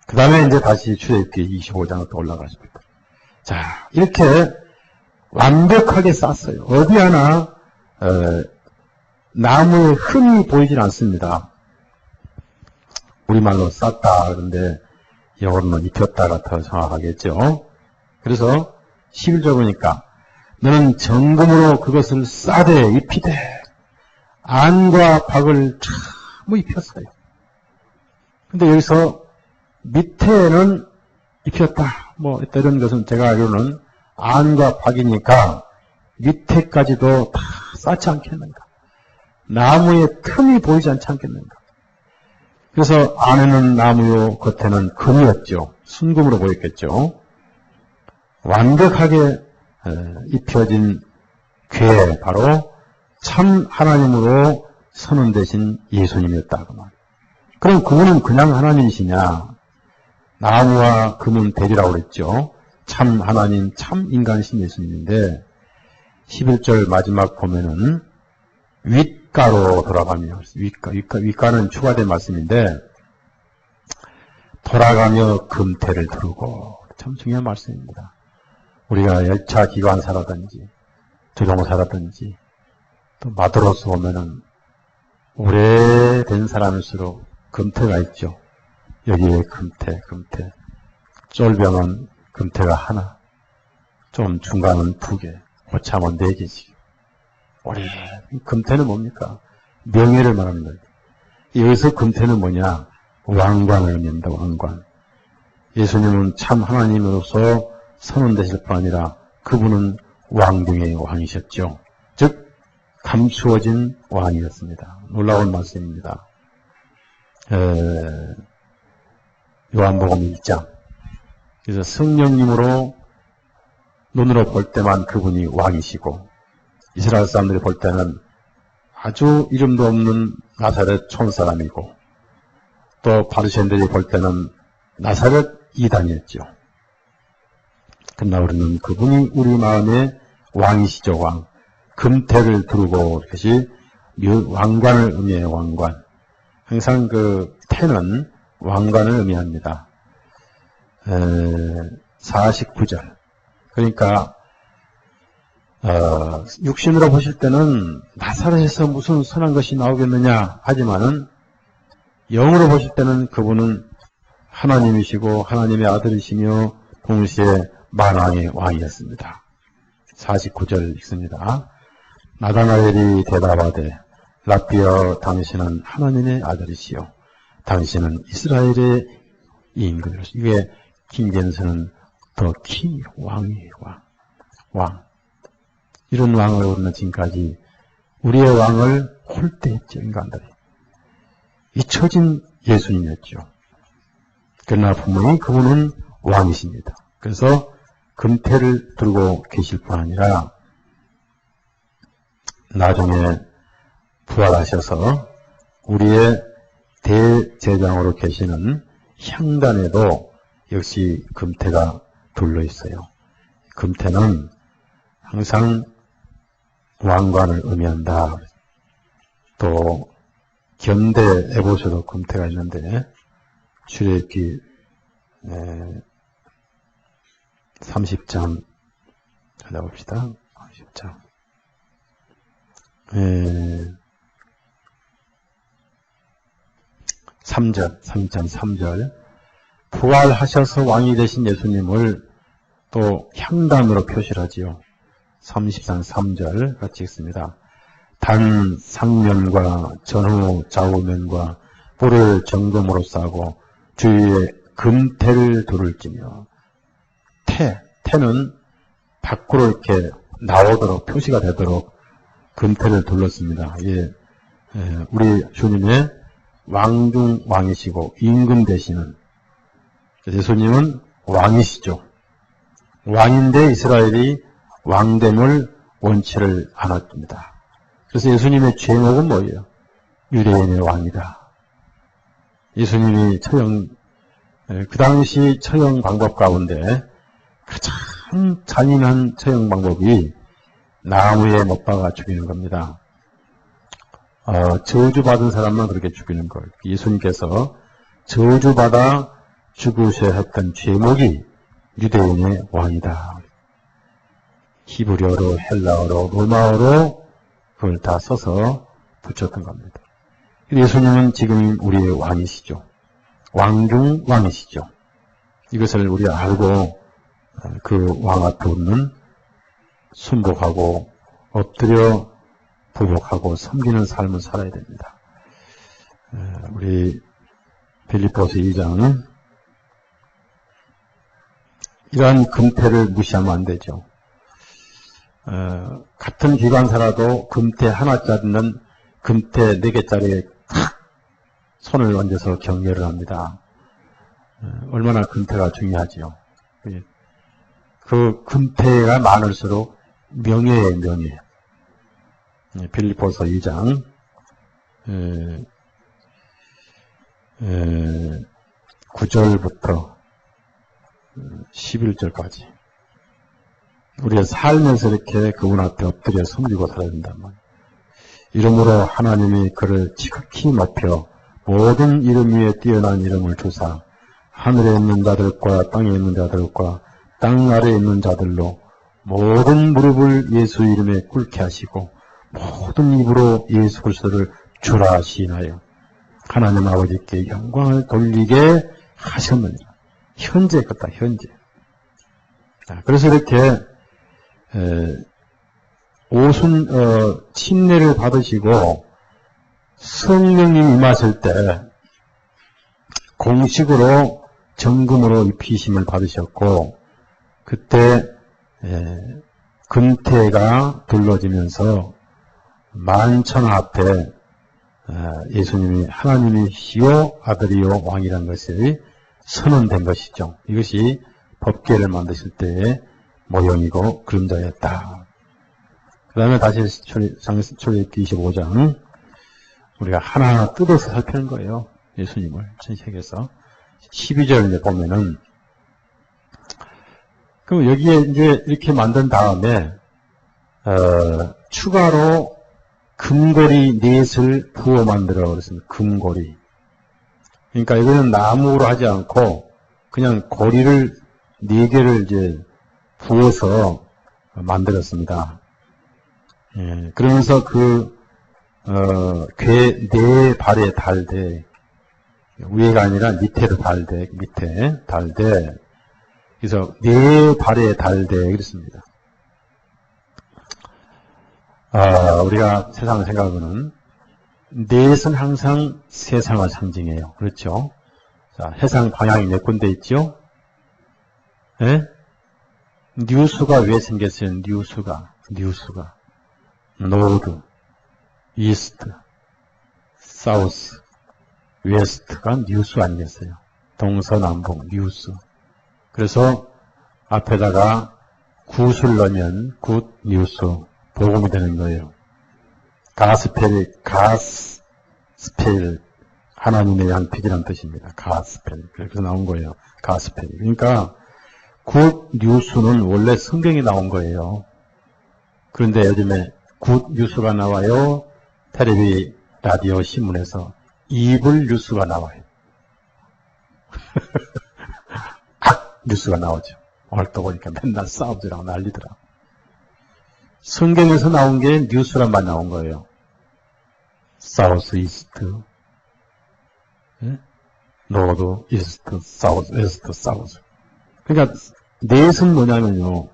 그 다음에 이제 다시 출애굽기 25장으로 또 올라가십니다. 자, 이렇게 완벽하게 쌌어요. 어디 하나 나무에 흠이 보이질 않습니다. 우리말로 쌌다 그런데 영어로는 입혔다가 더 정확하겠죠. 그래서 11절 보니까 너는 정금으로 그것을 싸되 입히되 안과 박을 참 입혔어요. 근데 여기서 밑에는 입혔다. 뭐 이런 것은 제가 알기로는 안과 박이니까 밑에까지도 다 쌓지 않겠는가. 나무에 틈이 보이지 않지 않겠는가. 그래서 안에는 나무요 겉에는 금이었죠. 순금으로 보였겠죠. 완벽하게 입혀진 궤 바로 참 하나님으로 선언되신 예수님이었다. 그럼 그분은 그냥 하나님이시냐? 나무와 금은 대리라고 그랬죠. 참 하나님, 참 인간이신 예수님인데 11절 마지막 보면은 윗가로 돌아가며 윗가는 추가된 말씀인데 돌아가며 금태를 두르고 참 중요한 말씀입니다. 우리가 열차 기관사라든지 조종사라든지 또 마도로스 보면은 오래된 사람일수록 금태가 있죠. 여기에 금태. 쫄병은 금태가 하나, 좀 중간은 2개, 고참은 4개씩. 오래. 금태는 뭡니까? 명예를 말하는 거예요. 여기서 금태는 뭐냐? 왕관을 의미합니다. 왕관. 예수님은 참 하나님으로서 선언되실 뿐 아니라 그분은 왕 중의 왕이셨죠. 즉 감추어진 왕이었습니다. 놀라운 말씀입니다. 요한복음 1장. 그래서 성령님으로 눈으로 볼 때만 그분이 왕이시고 이스라엘 사람들이 볼 때는 아주 이름도 없는 나사렛 촌사람이고 또 바리새인들이 볼 때는 나사렛 이단이었죠. 그러나 우리는 그분이 우리 마음의 왕이시죠. 왕. 금태를 두르고 이것이 왕관을 의미해요. 왕관. 항상 그 태는 왕관을 의미합니다. 49절. 그러니까 육신으로 보실 때는 나사렛에서 무슨 선한 것이 나오겠느냐 하지만은 영으로 보실 때는 그분은 하나님이시고 하나님의 아들이시며 동시에 만왕의 왕이었습니다. 49절 읽습니다. 나다나엘이 대답하되 라삐여 당신은 하나님의 아들이시요 당신은 이스라엘의 임금이로서 이게 킹제임스는 더 킹, 왕이에요. 왕. 이런 왕을 우리는 지금까지 우리의 왕을 홀대했죠. 인간들이. 잊혀진 예수님이었죠. 그러나 분명히 그분은 왕이십니다. 그래서 금태를 들고 계실 뿐 아니라 나중에 부활하셔서 우리의 대제장으로 계시는 향단에도 역시 금태가 둘러 있어요. 금태는 항상 왕관을 의미한다. 또 견대 에봇에도 금태가 있는데 출애굽기 30장 찾아봅시다. 30장 3절 부활하셔서 왕이 되신 예수님을 또 향단으로 표시를 하지요. 30장 3절 같이 읽습니다. 단 상면과 전후 좌우면과 뿔을 정금으로 싸고 주위에 금태를 두를지며 태는 밖으로 이렇게 나오도록 표시가 되도록 금태를 둘렀습니다. 예, 우리 주님의 왕중 왕이시고 임금 되시는 예수님은 왕이시죠. 왕인데 이스라엘이 왕됨을 원치를 않았습니다. 그래서 예수님의 죄목은 뭐예요? 유대인의 왕이다. 예수님이 그 당시 처형 방법 가운데 가장 잔인한 처형 방법이 나무에 못 박아 죽이는 겁니다. 저주받은 사람만 그렇게 죽이는 걸. 예수님께서 저주받아 죽으셔야 했던 죄목이 유대인의 왕이다. 히브리어로, 헬라어로, 로마어로 그걸 다 써서 붙였던 겁니다. 예수님은 지금 우리의 왕이시죠. 왕중 왕이시죠. 이것을 우리가 알고 그 왕 앞에 웃는 순복하고 엎드려 부복하고 섬기는 삶을 살아야 됩니다. 우리 빌립보서 2장은 이러한 금태를 무시하면 안 되죠. 같은 기관사라도 금태 하나짜리는 금태 4개짜리에 손을 얹어서 경례를 합니다. 얼마나 금태가 중요하지요. 그 금태가 많을수록 명예의 명예. 빌립보서 2장 9절부터 11절까지 우리가 살면서 이렇게 그분 앞에 엎드려 섬기고 살아야 된단 말이에요. 이름으로 하나님이 그를 지극히 높여 모든 이름 위에 뛰어난 이름을 주사 하늘에 있는 자들과 땅에 있는 자들과 땅 아래에 있는 자들로 모든 무릎을 예수 이름에 꿇게 하시고 모든 입으로 예수 그리스도를 주라 시인하여 하나님 아버지께 영광을 돌리게 하셨느니라. 현재 같다. 현재. 그래서 이렇게 친례를 받으시고 성령이 임하실 때 공식으로 정금으로 입히심을 받으셨고 그때 금태가 둘러지면서 만천하 앞에 예수님이 하나님이시요 아들이요 왕이라는 것이 선언된 것이죠. 이것이 법궤를 만드실 때의 모형이고 그림자였다. 그 다음에 다시 출애굽기 25장 우리가 하나하나 뜯어서 살피는 거예요. 예수님을 신약에서 12절 보면은 그럼 여기에 이제 이렇게 만든 다음에 추가로 금고리 넷을 부어 만들어 그랬습니다. 금고리. 그러니까 이거는 나무로 하지 않고 그냥 고리를 4개를 이제 부어서 만들었습니다. 예, 그러면서 괴 4발에 달되 위에가 아니라 밑에도 달되 밑에 달되 그래서 4발에 달되 그랬습니다. 우리가 세상을 생각하면은 넷은 항상 세상을 상징해요. 그렇죠? 자, 해상 방향이 몇 군데 있죠? 예? 뉴스가 왜 생겼어요? 뉴스가. 노드, 이스트, 사우스, 웨스트가 뉴스 아니겠어요? 동서남북, 뉴스. 그래서 앞에다가 굿을 넣으면 굿 뉴스, 복음이 되는 거예요. 가스펠, 하나님에 대한 빛이라는 뜻입니다. 가스펠. 그래서 나온 거예요. 가스펠. 그러니까 굿 뉴스는 원래 성경에 나온 거예요. 그런데 요즘에 굿 뉴스가 나와요. 텔레비, 라디오, 신문에서 이블 뉴스가 나와요. 악 뉴스가 나오죠. 오늘 또 보니까 맨날 싸우더라고 난리더라고. 성경에서 나온 게 뉴스란 말 나온 거예요. 사우스, 이스트, 노드, 이스트, 사우스, 웨스트, 사우스. 그러니까 넷은 뭐냐면요.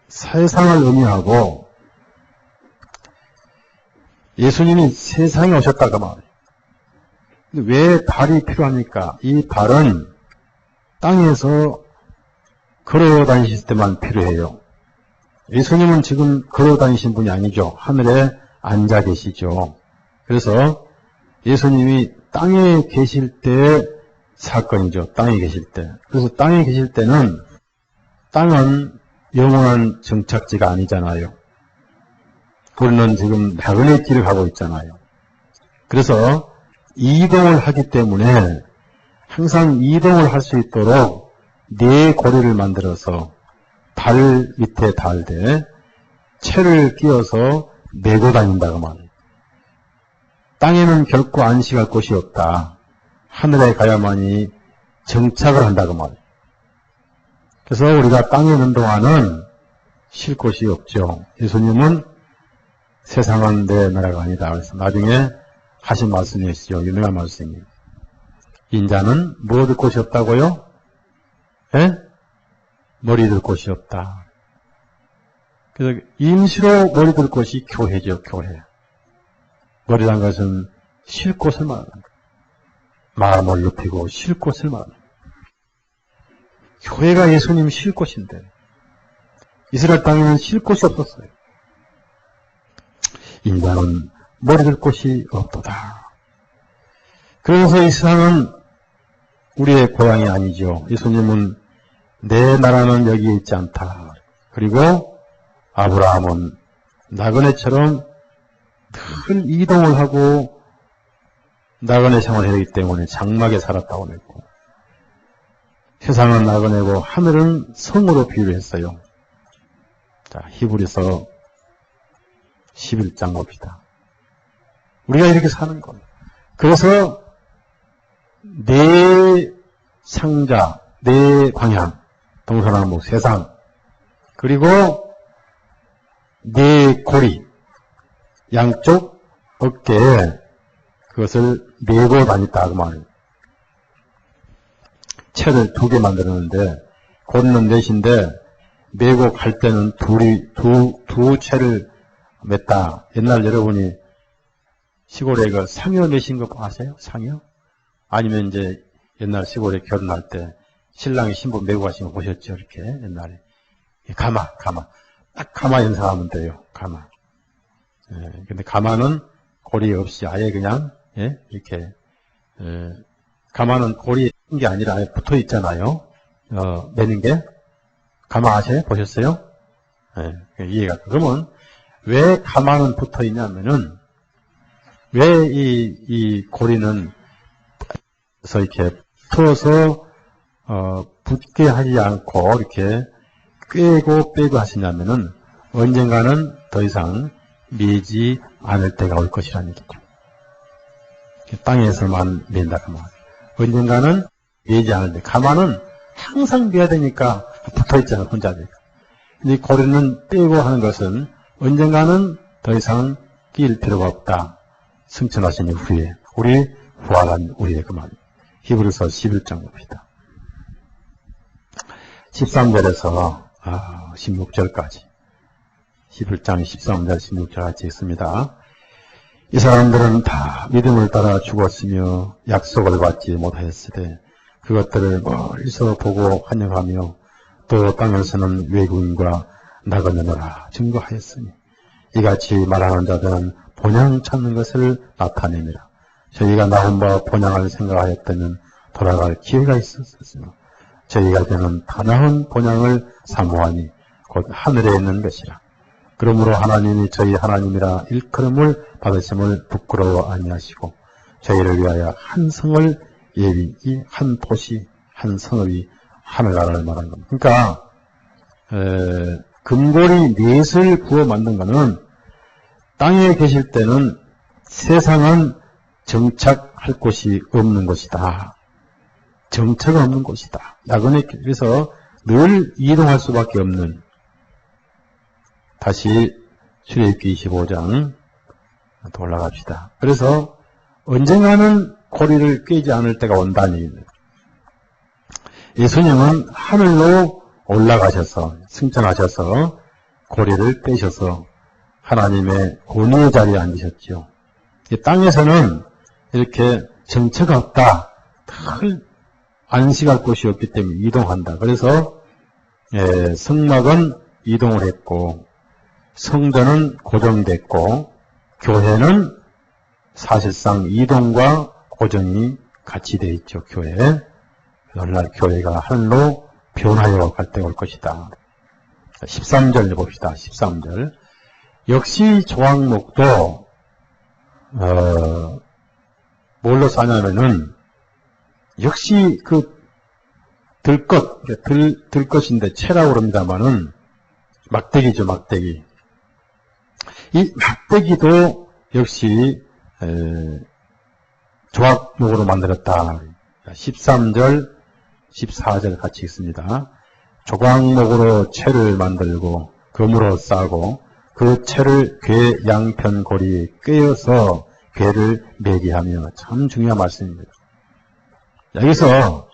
세상을 의미하고 예수님이 세상에 오셨다가 말이에요. 왜 발이 필요합니까? 이 발은 땅에서 걸어 다니실 때만 필요해요. 예수님은 지금 걸어 다니신 분이 아니죠. 하늘에 앉아 계시죠. 그래서 예수님이 땅에 계실 때 사건이죠. 땅에 계실 때. 그래서 땅에 계실 때는 땅은 영원한 정착지가 아니잖아요. 우리는 지금 나그네 길을 가고 있잖아요. 그래서 이동을 하기 때문에 항상 이동을 할 수 있도록 4고리를 만들어서 발 밑에 달되 채를 끼워서 메고 다닌다고 말해요. 땅에는 결코 안식할 곳이 없다. 하늘에 가야만이 정착을 한다고 말해요. 그래서 우리가 땅에 있는 동안은 쉴 곳이 없죠. 예수님은 세상은 내 나라가 아니다. 그래서 나중에 하신 말씀이시죠. 유명한 말씀이에요. 인자는 뭐 얻을 곳이 없다고요? 예? 머리 들 곳이 없다. 그래서 임시로 머리 들 곳이 교회죠. 교회. 머리란 것은 쉴 곳을 말합니다. 마음을 높이고 쉴 곳을 말합니다. 교회가 예수님 쉴 곳인데 이스라엘 땅에는 쉴 곳이 없었어요. 인자는 머리 들 곳이 없도다. 그래서 이 세상은 우리의 고향이 아니죠. 예수님은 내 나라는 여기에 있지 않다. 그리고 아브라함은 나그네처럼 큰 이동을 하고 나그네 생활을 했기 때문에 장막에 살았다고 했고 세상은 나그네고 하늘은 성으로 비유를 했어요. 자, 히브리서 11장 봅시다. 우리가 이렇게 사는 겁니다. 그래서 네 상자, 네 방향, 동서남북 세상, 그리고 네 고리, 양쪽 어깨에 그것을 메고 다녔다고 말해요. 채를 2개 만들었는데 고리는 넷인데 메고 갈 때는 두 채를 맸다. 옛날 여러분이 시골에 그 상여 매신 거 아세요? 상여? 아니면 이제 옛날 시골에 결혼할 때 신랑이 신부 메고 가신 거 보셨죠? 이렇게 옛날에. 가마. 딱 가마 연상하면 돼요. 가마. 예, 근데 가마는 고리 없이 아예 그냥, 예, 이렇게, 가마는 고리에 있는 게 아니라 아예 붙어 있잖아요. 매는 게. 가마 아세요? 보셨어요? 예, 이해가. 그러면 왜 가마는 붙어 있냐면은, 왜 이 고리는 그래서 이렇게 풀어서 붙게 하지 않고 이렇게 꿰고 빼고 하시냐면은 언젠가는 더 이상 매지 않을 때가 올 것이라는 얘기죠. 땅에서만 맨다 가마. 언젠가는 매지 않을 때. 가마는 항상 매야 되니까 붙어 있잖아요, 혼자. 이 고리는 빼고 하는 것은 언젠가는 더 이상 끼일 필요가 없다. 승천하신 이후에 우리 부활한 우리의 그 말. 히브리서 11장 봅시다. 13절에서 16절까지 11장 13절 16절 같이 있습니다. 이 사람들은 다 믿음을 따라 죽었으며 약속을 받지 못하였으되 그것들을 멀리서 보고 환영하며 또 땅에서는 외국인과 나그네노라 증거하였으니 이같이 말하는 자들은 본향 찾는 것을 나타내니라. 저희가 나온 바 본향을 생각하였다면 돌아갈 기회가 있었으며 저희가 되는 더 나은 본향을 사모하니 곧 하늘에 있는 것이라. 그러므로 하나님이 저희 하나님이라 일컬음을 받으심을 부끄러워 아니하시고 저희를 위하여 한 성을 예비 한 도시 한 성읍이 하늘나라를 말하는 겁니다. 그러니까 금고리 넷을 부어 만든 것은 땅에 계실 때는 세상은 정착할 곳이 없는 것이다. 정체가 없는 곳이다. 야근에 그래서 늘 이동할 수밖에 없는. 다시 출애굽기 25장 또 올라갑시다. 그래서 언젠가는 고리를 꿰지 않을 때가 온다는 얘기입니다. 예수님은 하늘로 올라가셔서 승천하셔서 고리를 빼셔서 하나님의 권위의 자리에 앉으셨죠. 이 땅에서는 이렇게 정체가 없다. 안식할 곳이 없기 때문에 이동한다. 그래서 성막은 이동을 했고 성전은 고정됐고 교회는 사실상 이동과 고정이 같이 되어 있죠. 교회. 오늘날 교회가 하늘로 변하여 갈 때가 올 것이다. 13절 봅시다. 13절. 역시 조항목도 뭘로 사냐면은 역시 그 들것인데 채라고 그럽니다만은 막대기죠, 막대기. 이 막대기도 역시 조각목으로 만들었다. 13절, 14절 같이 있습니다. 조각목으로 채를 만들고 금으로 싸고 그 채를 궤 양편 고리에 꿰어서 궤를 매게 하며 참 중요한 말씀입니다. 여기서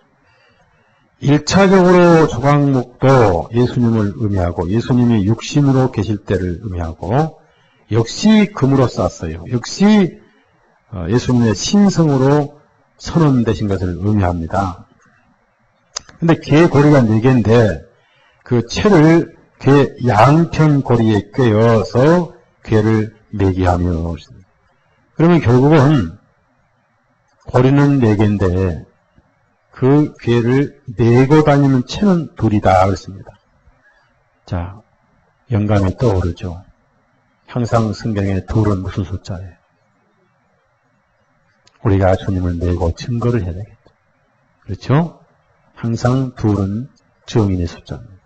1차적으로 조각목도 예수님을 의미하고 예수님이 육신으로 계실 때를 의미하고 역시 금으로 쌌어요. 역시 예수님의 신성으로 선언되신 것을 의미합니다. 근데 궤 고리가 4개인데 그 채를 궤 양편 고리에 꿰어서 궤를 매게 하며 그러면 결국은 고리는 4개인데 그 궤를 메고 다니는 채는 둘이다 그랬습니다. 자, 영감이 떠오르죠. 항상 성경에 둘은 무슨 숫자예요? 우리가 주님을 메고 증거를 해야 되겠죠. 그렇죠? 항상 둘은 정인의 숫자입니다.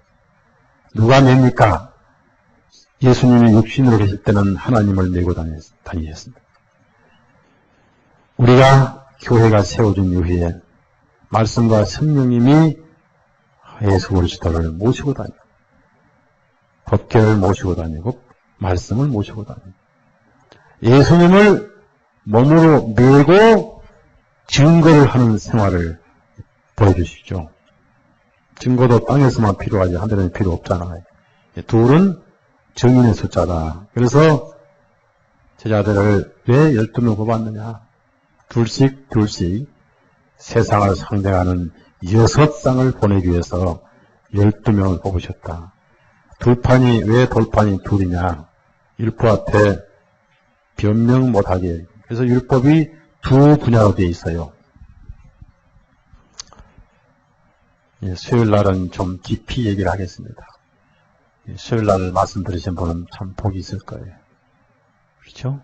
누가 맵니까? 예수님이 육신으로 계실 때는 하나님을 메고 다니셨습니다. 우리가 교회가 세워진 이후에 말씀과 성령님이 예수 그리스도를 모시고 다니고 법궤를 모시고 다니고 말씀을 모시고 다니고 예수님을 몸으로 메고 증거를 하는 생활을 보여주시죠. 증거도 땅에서만 필요하지 하늘에는 필요 없잖아요. 둘은 정인의 숫자다. 그래서 제자들을 왜 12명 뽑았느냐? 둘씩 세상을 상대하는 6쌍을 보내기 위해서 12명을 뽑으셨다. 왜 돌판이 둘이냐? 율법한테 변명 못하게. 그래서 율법이 두 분야로 되어 있어요. 수요일 날은 좀 깊이 얘기를 하겠습니다. 수요일 날 말씀 들으신 분은 참 복이 있을 거예요. 그렇죠?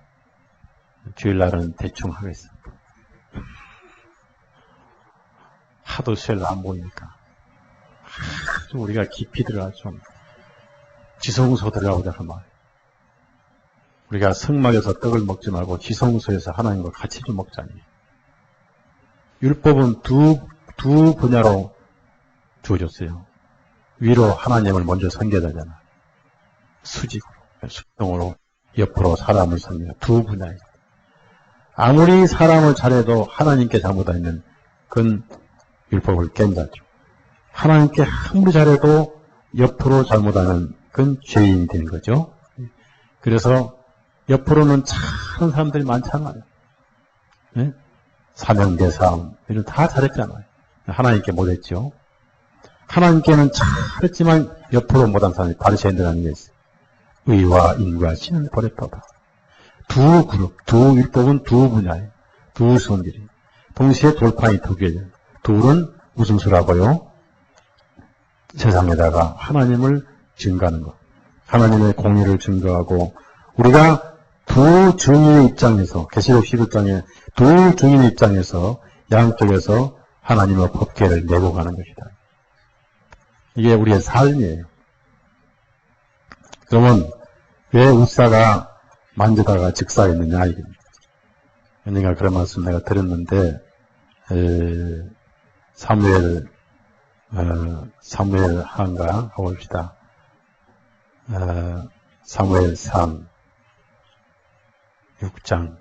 주일 날은 대충 하겠습니다. 하도 수요일 날 안 보이니까. 좀 우리가 깊이 들어가 좀 지성소 들어가보자 그 말. 우리가 성막에서 떡을 먹지 말고 지성소에서 하나님과 같이 좀 먹자니. 율법은 두 분야로 주어졌어요. 위로 하나님을 먼저 섬겨야 되잖아. 수직으로, 수동으로, 옆으로 사람을 섬겨야 두 분야예요. 아무리 사람을 잘해도 하나님께 잘못하면 그건 율법을 깬다죠. 하나님께 아무리 잘해도 옆으로 잘못하면 그건 죄인이 되는 거죠. 그래서 옆으로는 잘하는 사람들이 많잖아요. 네? 사명대상 이런 다 잘했잖아요. 하나님께 못했죠. 하나님께는 잘했지만 옆으로 못한 사람이 바리새인들이라는 게 있어요. 의와 인과 신을 버렸다. 두 그룹, 두 율법은 두 분야에 두 성질이 동시에 돌판이 두 개예요. 둘은 무슨 수라고요? 세상에다가 하나님을 증거하는 것, 하나님의 공의를 증거하고 우리가 두 증인의 입장에서 계시록 11장에 두 증인의 입장에서 양쪽에서 하나님의 법궤를 내고 가는 것이다. 이게 우리의 삶이에요. 그러면 왜 웃사가 만지다가 즉사했느냐 이겁니다. 언젠가 그런 말씀 내가 들었는데 사무엘 한가 가봅시다. 사무엘상 6장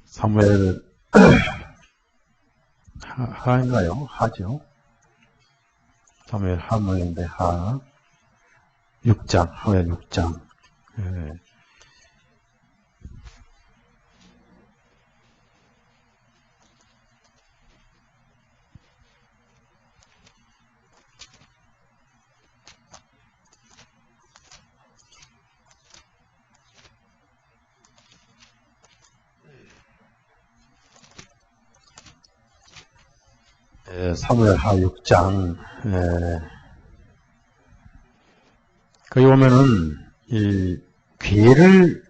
사무엘 하인가요? 하죠. 사무엘 하무엘인데 하 6장 사무엘 6장 사무엘 하 6장 거기 보면은 이 괴를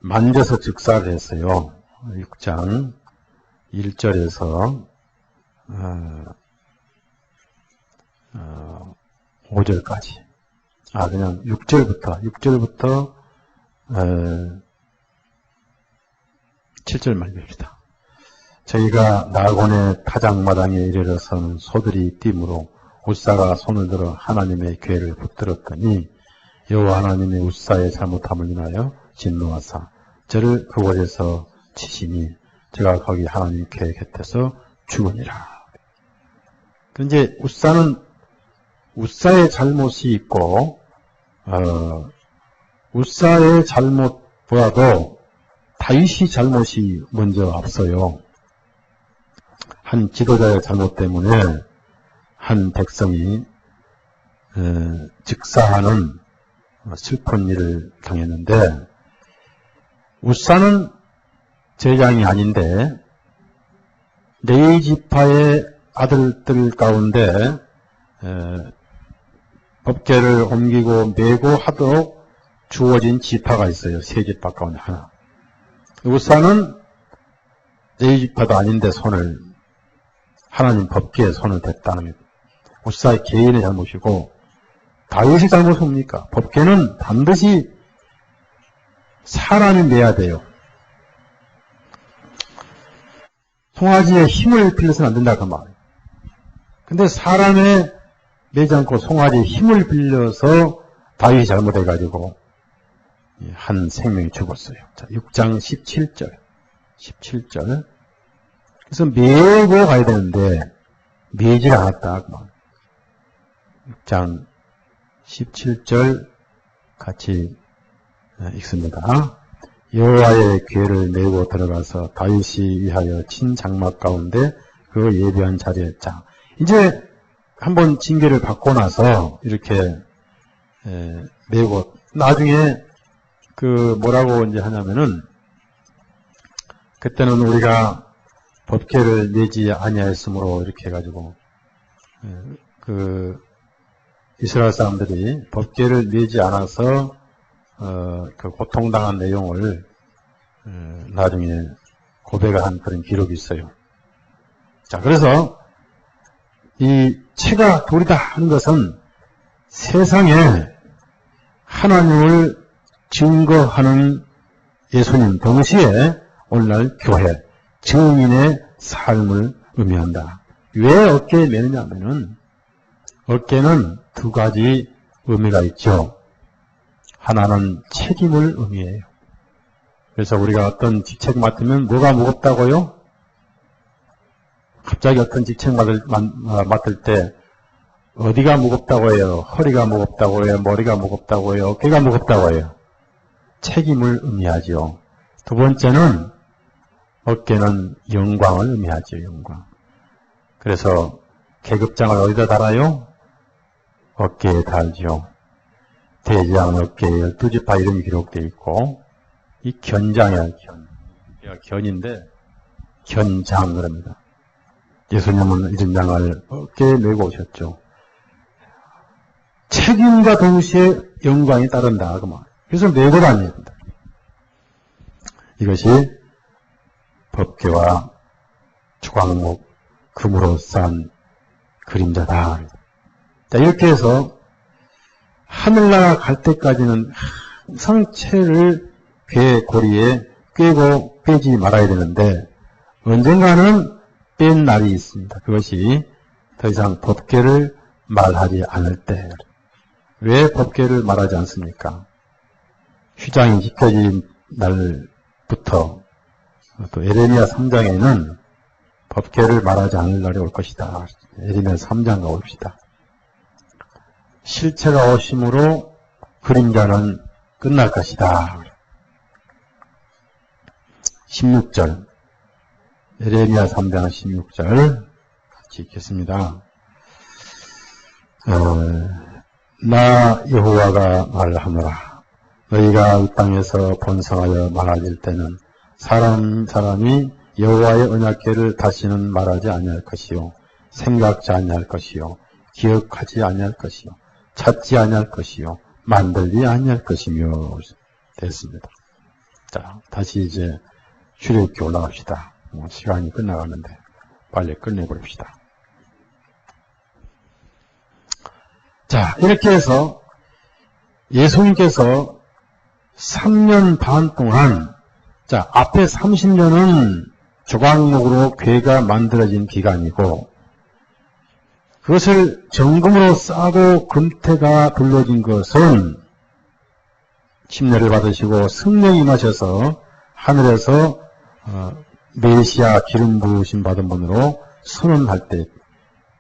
만져서 즉사를 했어요. 6장 1절에서 5절까지 그냥 6절부터 7절만 봅시다. 저희가 나곤의 타작마당에 이르러서는 소들이 띠므로 웃사가 손을 들어 하나님의 궤를 붙들었더니 여호와 하나님의 웃사의 잘못함을 인하여 진노하사 저를 그곳에서 치시니 제가 거기 하나님 궤 곁에서 죽으니라. 이제 웃사의 잘못이 있고 웃사의 잘못보다도 다윗이 잘못이 먼저 앞서요. 한 지도자의 잘못 때문에 한 백성이 즉사하는 슬픈 일을 당했는데 웃사는 제장이 아닌데 레위 지파의 아들들 가운데 법궤를 옮기고 메고 하도록 주어진 지파가 있어요. 세 지파 가운데 하나. 웃사는 레위 지파도 아닌데 하나님 법궤에 손을 댔다는 것. 웃사의 개인의 잘못이고 다윗이 잘못입니까? 법궤는 반드시 사람이 내야 돼요. 송아지에 힘을 빌려서는 안 된다 그 말이에요. 근데 사람의 매지 않고 송아지의 힘을 빌려서 다윗이 잘못해가지고 한 생명이 죽었어요. 자, 6장 17절. 17절. 그래서 메고 가야 되는데 메질 않았다. 6장 17절 같이 읽습니다. 여호와의 궤를 메고 들어가서 다윗이 위하여 친 장막 가운데 그 예비한 자리에. 자, 이제 한번 징계를 받고 나서 이렇게 메고 나중에 그 뭐라고 이제 하냐면은 그때는 우리가 법궤를 내지 아니하였으므로 이렇게 해가지고 그 이스라엘 사람들이 법궤를 내지 않아서 그 고통당한 내용을 나중에 고백한 그런 기록이 있어요. 자, 그래서 이 채가 돌이다 하는 것은 세상에 하나님을 증거하는 예수님 동시에 오늘날 교회 증인의 삶을 의미한다. 왜 어깨에 매느냐 하면은 어깨는 두 가지 의미가 있죠. 하나는 책임을 의미해요. 그래서 우리가 어떤 직책 맡으면 뭐가 무겁다고요? 갑자기 어떤 직책 맡을 때 어디가 무겁다고 해요? 허리가 무겁다고 해요? 머리가 무겁다고 해요? 어깨가 무겁다고 해요? 책임을 의미하죠. 두 번째는 어깨는 영광을 의미하죠. 영광. 그래서 계급장을 어디다 달아요? 어깨에 달죠. 대장 어깨에 12지파 이름이 기록되어 있고 이 견장이야. 견인데 견장 그럽니다. 예수님은 이런 장을 어깨에 메고 오셨죠. 책임과 동시에 영광이 따른다. 그 말. 그래서 메고 다녀야 된다. 이것이 법궤와 주광목, 금으로 싼 그림자다. 자, 이렇게 해서 하늘나라 갈 때까지는 항상 채를 궤 고리에 꿰고 빼지 말아야 되는데 언젠가는 뺀 날이 있습니다. 그것이 더 이상 법궤를 말하지 않을 때. 왜 법궤를 말하지 않습니까? 휘장이 지켜진 날부터 또 에레미야 3장에는 법궤를 말하지 않을 날이 올 것이다. 에레미야 3장 가봅시다. 실체가 오심으로 그림자는 끝날 것이다. 16절 에레미야 3장 16절 같이 읽겠습니다. 나 여호와가 말하노라. 너희가 이 땅에서 번성하여 많아질 때는 사람이 여호와의 언약궤를 다시는 말하지 아니할 것이요 생각지 아니할 것이요 기억하지 아니할 것이요 찾지 아니할 것이요 만들지 아니할 것이며 됐습니다. 자, 다시 이제 출애굽기 올라갑시다. 시간이 끝나가는데 빨리 끝내버립시다. 자, 이렇게 해서 예수님께서 3년 반 동안, 자, 앞에 30년은 조각목으로 궤가 만들어진 기간이고, 그것을 정금으로 싸고 금태가 둘러진 것은 침례를 받으시고 성령이 임하셔서 하늘에서 메시아 기름 부으심 받은 분으로 선언할 때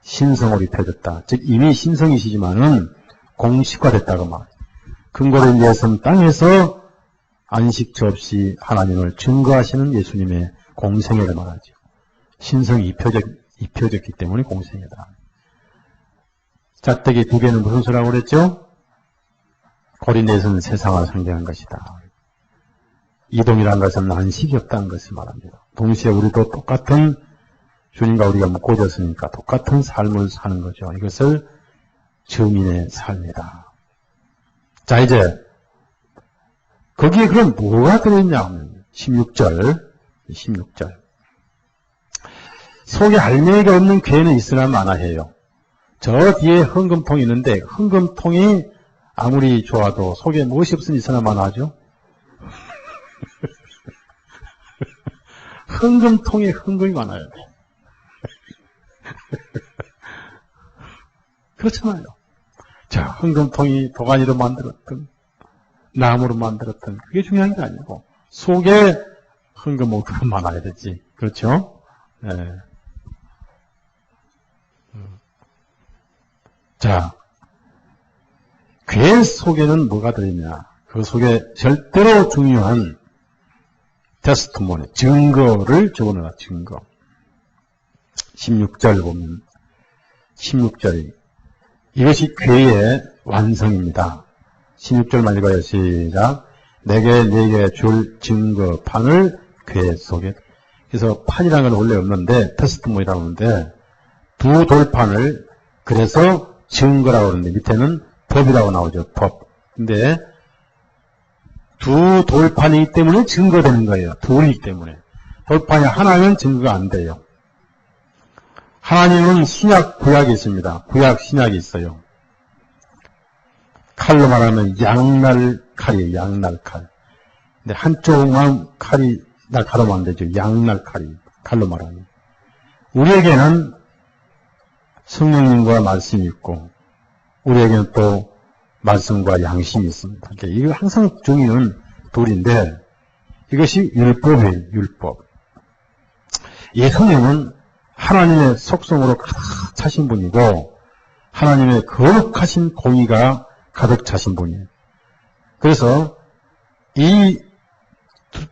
신성을 입혀졌다. 즉 이미 신성이시지만은 공식화됐다고 말. 근거를 위해서는 땅에서 안식처 없이 하나님을 증거하시는 예수님의 공생애를 말하죠. 신성이 입혀졌기 때문에 공생애다. 짝대기 두 개는 무슨 소리라고 그랬죠? 고린도에서는 세상을 상징한 것이다. 이동이라는 것은 안식이 없다는 것을 말합니다. 동시에 우리도 똑같은 주님과 우리가 묶어졌으니까 똑같은 삶을 사는 거죠. 이것을 증인의 삶이다. 자, 이제 거기에 그럼 뭐가 들어있냐 하면 16절 속에 알맹이가 없는 궤는 있으나 마나해요. 저 뒤에 헌금통이 있는데 헌금통이 아무리 좋아도 속에 무엇이 없으니 있으나 마나하죠. 헌금통에 헌금이 많아야 돼. 그렇잖아요. 자, 흥금통이 도가니로 만들었던, 나무로 만들었던, 그게 중요한 게 아니고, 속에 흥금옥토가 많아야 되지. 그렇죠? 네. 자, 괴 속에는 뭐가 들어있냐? 그 속에 절대로 중요한 테스트모니, 증거를 적어놓아, 증거. 16절 보면, 16절이, 이것이 괴의 완성입니다. 16절만 읽어요. 시작. 네게 줄 증거판을 괴 속에. 그래서 판이라는 건 원래 없는데, 테스트모니라고 하는데, 두 돌판을, 그래서 증거라고 하는데, 밑에는 법이라고 나오죠. 법. 근데, 두 돌판이기 때문에 증거되는 거예요. 둘이기 때문에. 돌판이 하나면 증거가 안 돼요. 하나님은 신약, 구약이 있습니다. 구약, 신약이 있어요. 칼로 말하면 양날칼이에요. 양날칼. 근데 한쪽만 칼이 날카로우면 안 되죠. 양날칼이. 칼로 말하면. 우리에게는 성령님과 말씀이 있고, 우리에게는 또 말씀과 양심이 있습니다. 이거 항상 중요한 둘인데, 이것이 율법이에요. 율법. 예수님은 하나님의 속성으로 가득 차신 분이고, 하나님의 거룩하신 공의가 가득 차신 분이에요. 그래서 이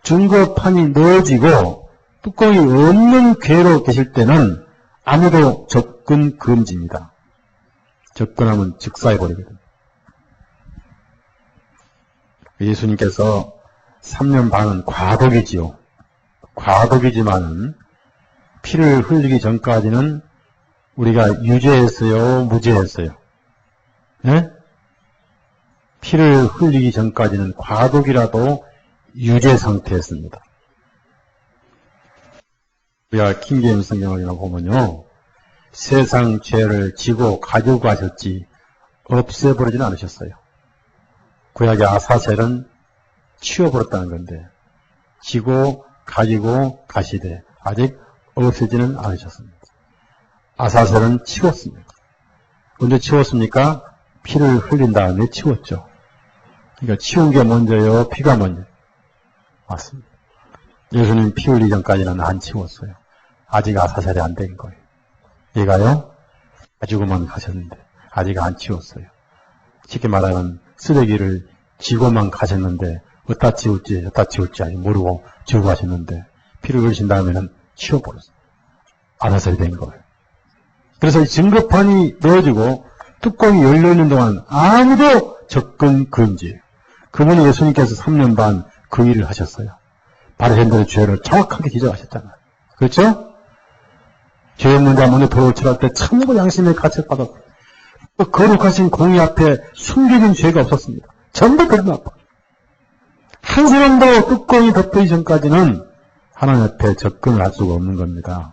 증거판이 넣어지고 뚜껑이 없는 궤로 계실 때는 아무도 접근 금지입니다. 접근하면 즉사해버리거든요. 예수님께서 3년 반은 과도기지요. 과도기지만은 피를 흘리기 전까지는 우리가 유죄했어요, 무죄했어요? 네? 피를 흘리기 전까지는 과도기라도 유죄 상태였습니다. 우리가 킹제임스 성경을 보면요, 세상 죄를 지고 가지고 가셨지 없애버리지는 않으셨어요. 구약의 아사셀은 치워버렸다는 건데, 지고 가지고 가시되 아직 없애지는 않으셨습니다. 아사셀은 치웠습니다. 언제 치웠습니까? 피를 흘린 다음에 치웠죠. 그러니까 치운 게 먼저요, 피가 먼저. 맞습니다. 예수님 피 흘리기 전까지는 안 치웠어요. 아직 아사셀이 안 된 거예요. 얘가요, 가지고만 가셨는데 아직 안 치웠어요. 쉽게 말하면 쓰레기를 지고만 가셨는데 어디다 치울지 아직 모르고 지고 가셨는데 피를 흘리신 다음에는 치워버렸어요. 아사셀이 된 거예요. 그래서 이 증거판이 넣어지고 뚜껑이 열려있는 동안 아무도 접근 금지예요. 그분이 예수님께서 3년 반 그 일을 하셨어요. 바리새인들의 죄를 정확하게 지적하셨잖아요. 그렇죠? 죄 없는 자 먼저 돌을 칠할 때 참고 양심의 가책 받았고, 또 거룩하신 공의 앞에 숨겨진 죄가 없었습니다. 전부 드러났고, 한 사람도 뚜껑이 덮이기 전까지는 하나님 앞에 접근을 할 수가 없는 겁니다.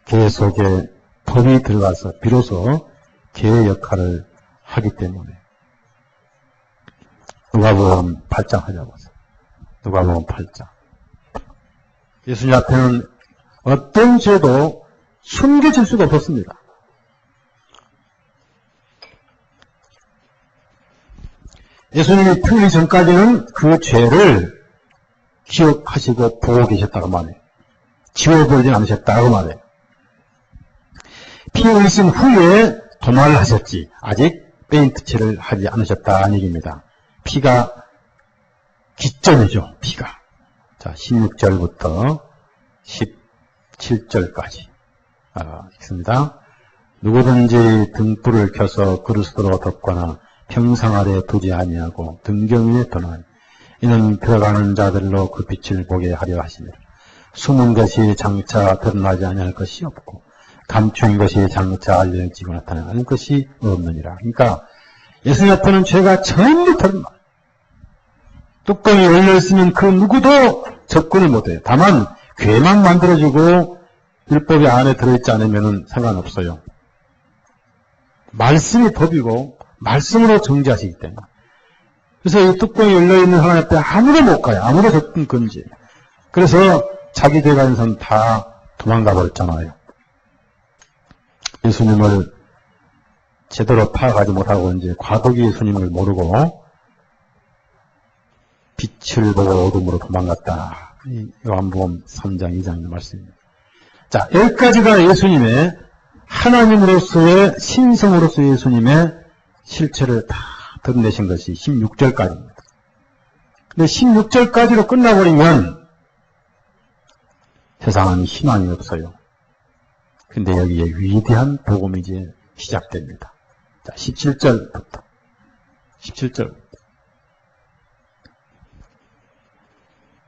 개 속에 법이 들어가서 비로소 개의 역할을 하기 때문에. 누가복음 8장 하자고 하세요. 누가복음 8장. 예수님 앞에는 어떤 죄도 숨겨질 수가 없었습니다. 예수님이 피 흘리기 전까지는 그 죄를 기억하시고 보고 계셨다고 말해요. 지워버리지 않으셨다고 말해요. 피 흘리신 후에 도말을 하셨지 아직 페인트칠을 하지 않으셨다는 얘기입니다. 피가 기점이죠. 피가. 자, 16절부터 17절까지 읽습니다. 누구든지 등불을 켜서 그릇으로 덮거나 평상 아래 두지 아니하고 등경 위에 둬나니 이는 들어가는 자들로 그 빛을 보게 하려 하시니라. 숨은 것이 장차 드러나지 아니할 것이 없고 감추인 것이 장차 알려지고 나타나는 것이 없느니라. 그러니까 예수님 앞에는 죄가 전부 드러나. 뚜껑이 열려있으면 그 누구도 접근을 못해요. 다만 괴만 만들어지고 율법이 안에 들어있지 않으면 상관없어요. 말씀이 법이고 말씀으로 정지하시기 때문에. 그래서 이 뚜껑이 열려있는 하나님 앞에 아무도 못 가요. 아무도 접근 금지. 그래서 자기 죄가 있는 사람 다 도망가 버렸잖아요. 예수님을 제대로 파악하지 못하고 이제 과도기 예수님을 모르고 빛을 보고 어둠으로 도망갔다. 요한복음 3장 2장의 말씀입니다. 자, 여기까지가 예수님의 하나님으로서의 신성으로서의 예수님의 실체를 다 드러내신 것이 16절까지입니다. 근데 16절까지로 끝나버리면 세상은 희망이 없어요. 근데 여기에 위대한 복음이 이제 시작됩니다. 자, 17절부터.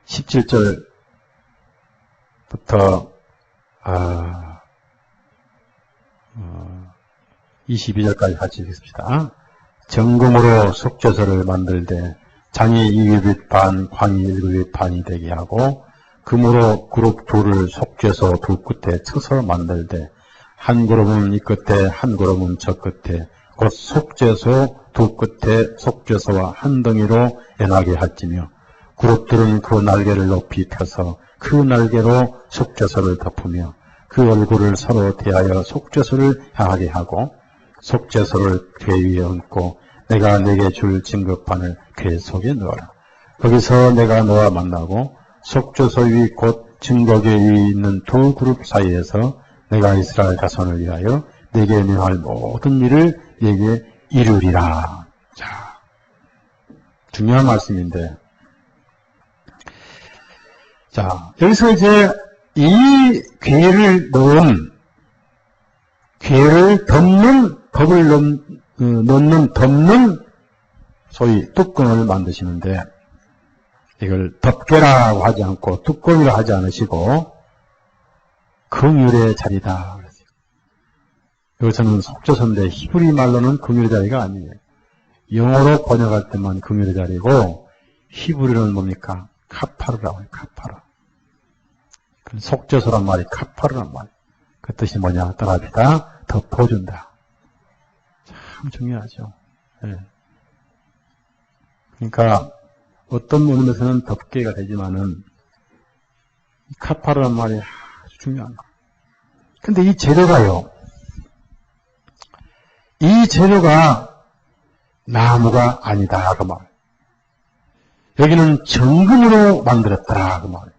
17절부터 22절까지 같이 읽습니다. 정금으로 속죄소를 만들되 장이 2규빗 반, 광이 1규빗 반이 되게 하고 금으로 그룹 둘을 속죄소 두 끝에 쳐서 만들되 한 그룹은 이 끝에 한 그룹은 저 끝에 곧 속죄소 두 끝에 속죄소와 한 덩이로 연하게 할지며 그룹들은 그 날개를 높이 펴서 그 날개로 속죄소를 덮으며 그 얼굴을 서로 대하여 속죄소를 향하게 하고 속죄소를 궤 위에 얹고 내가 네게 줄 증거판을 궤 속에 넣어라. 거기서 내가 너와 만나고 속죄소 위 곧 증거궤 위에 있는 두 그룹 사이에서 내가 이스라엘 자손을 위하여 네게 명할 모든 일을 네게 이루리라. 자, 중요한 말씀인데, 자, 여기서 이제 이 궤를 넣은, 궤를 법을 넣는 덮는 소위 뚜껑을 만드시는데, 이걸 덮개라고 하지 않고 뚜껑이라 하지 않으시고 긍휼의 자리다. 여기서는 속죄소인데 히브리 말로는 긍휼의 자리가 아니에요. 영어로 번역할 때만 긍휼의 자리고 히브리로는 뭡니까? 카파르라고 해요. 카파르. 속죄소란 말이 카파르란 말이에요. 그 뜻이 뭐냐? 따라합시다. 덮어준다. 참 중요하죠. 네. 그러니까 어떤 부분에서는 덮개가 되지만은 카파르란 말이 아주 중요한 거예요. 근데 이 재료가요. 이 재료가 나무가 아니다. 그 말. 여기는 정금으로 만들었더라. 그 말.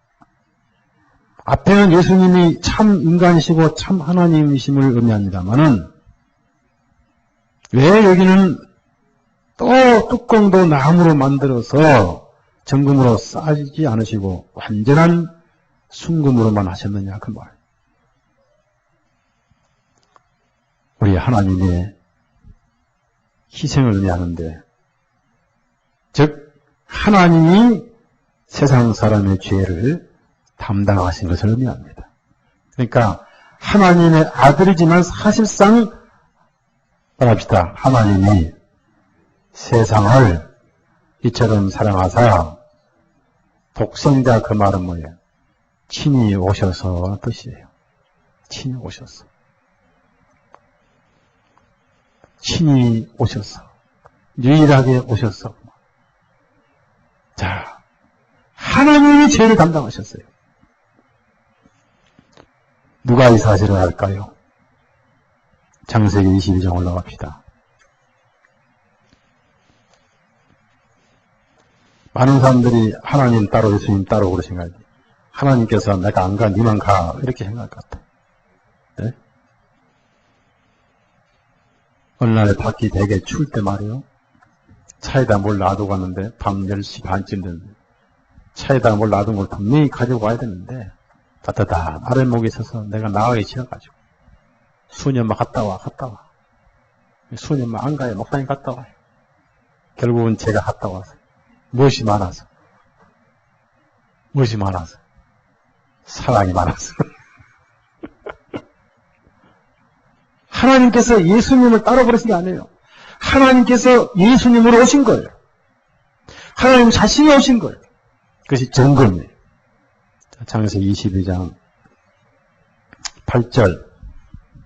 앞에는 예수님이 참 인간이시고 참 하나님이심을 의미합니다만은 왜 여기는 또 뚜껑도 나무로 만들어서 정금으로 싸지 않으시고 완전한 순금으로만 하셨느냐 그 말. 우리 하나님의 희생을 의미하는데, 즉 하나님이 세상 사람의 죄를 담당하신 것을 의미합니다. 그러니까 하나님의 아들이지만 사실상 말합시다. 하나님이 세상을 이처럼 사랑하사 독생자 그 말은 뭐예요? 친히 오셔서 뜻이에요. 친히 오셔서. 친히 오셔서. 유일하게 오셔서. 자, 하나님이 죄를 담당하셨어요. 누가 이 사실을 알까요? 창세기 22장 올라갑시다. 많은 사람들이 하나님 따로 예수님 따로 그러 생각하지. 하나님께서 내가 안 가, 니만 가 이렇게 생각할 것 같아. 네? 어느 날 밖이 되게 추울 때 말이에요. 차에다 뭘 놔두고 갔는데 밤 10시 반쯤 됐는데 차에다 뭘 놔둔 걸 분명히 가지고 와야 되는데 따뜻한 아랫목에 있어서 내가 나가기 싫어가지고 수년만 갔다 와. 수년만 안 가요. 목사님 갔다 와요. 결국은 제가 갔다 와서 무엇이 많아서 사랑이 많아서 하나님께서 예수님을 따라 버리신 게 아니에요. 하나님께서 예수님으로 오신 거예요. 하나님 자신이 오신 거예요. 그것이 정금이에요. 창세기 22장 8절.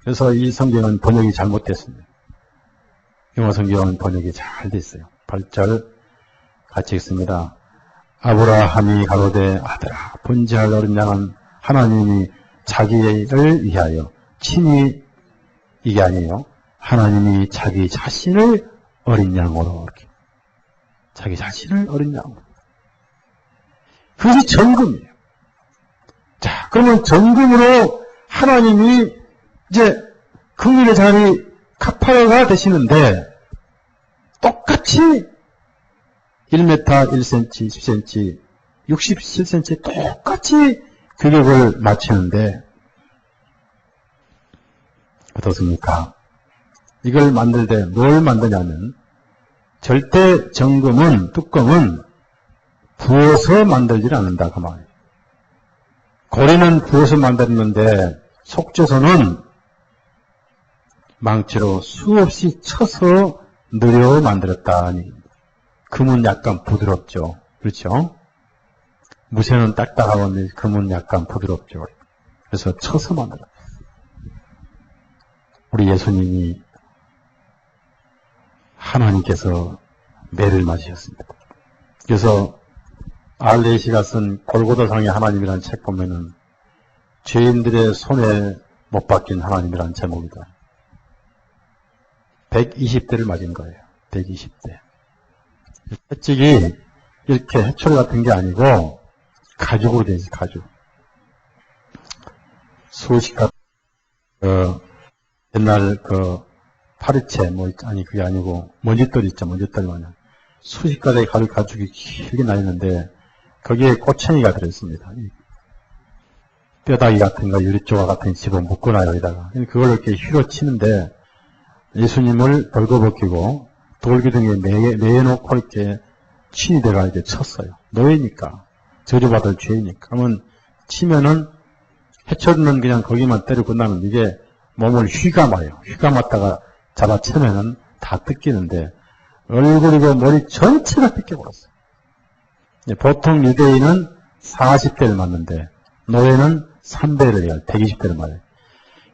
그래서 이 성경은 번역이 잘못됐습니다. 영어 성경은 번역이 잘 됐어요. 8절 같이 읽습니다. 아브라함이 가로되 아들아 번제할 어린 양은 하나님이 자기를 위하여 친히 이게 아니에요. 하나님이 자기 자신을 어린 양으로, 이렇게. 자기 자신을 어린 양으로. 그것이 정금이에요. 자, 그러면 정금으로 하나님이 이제 긍휼의 자리 카파라가 되시는데, 똑같이 1m, 1cm, 10cm, 67cm 똑같이 규격을 맞추는데, 어떻습니까? 이걸 만들 때 뭘 만드냐면, 절대 정금은, 뚜껑은 부어서 만들질 않는다, 그 말이에요. 고리는 부어서 만들었는데, 속죄소는 망치로 수없이 쳐서 느려 만들었다니. 금은 약간 부드럽죠. 그렇죠? 무쇠는 딱딱하고 금은 약간 부드럽죠. 그래서 쳐서 만들었다. 우리 예수님이 하나님께서 매를 맞으셨습니다. 그래서 알레시가 쓴 골고다상의 하나님이라는 책 보면은 죄인들의 손에 못 박힌 하나님이라는 제목이다. 120대를 맞은 거예요. 120대. 채찍이 이렇게 해초리 같은 게 아니고 가죽으로 되어 있어요. 가죽. 수십 가지 옛날 파리채 아니 그게 아니고 먼지떨 있죠. 먼지떨 마냥 수십 가지의 가죽이 길게 나 있는데 거기에 꼬챙이가 들어있습니다. 뼈다귀 같은 거 유리조각 같은 거 집어 묶어놔요. 여기다가 그걸 이렇게 휘로 치는데 예수님을 벌거벗기고 돌기둥에 매여놓고 이렇게 친이 돼가 이제 쳤어요. 노예니까. 저주받을 죄이니까. 그러면 치면은 해초리는 그냥 거기만 때리고 끝나면 이게 몸을 휘감아요. 휘감았다가 잡아채면은 다 뜯기는데 얼굴이고 머리 전체가 뜯겨버렸어요. 보통 유대인은 40대를 맞는데 노예는 3대를 해요. 120대를 맞아요.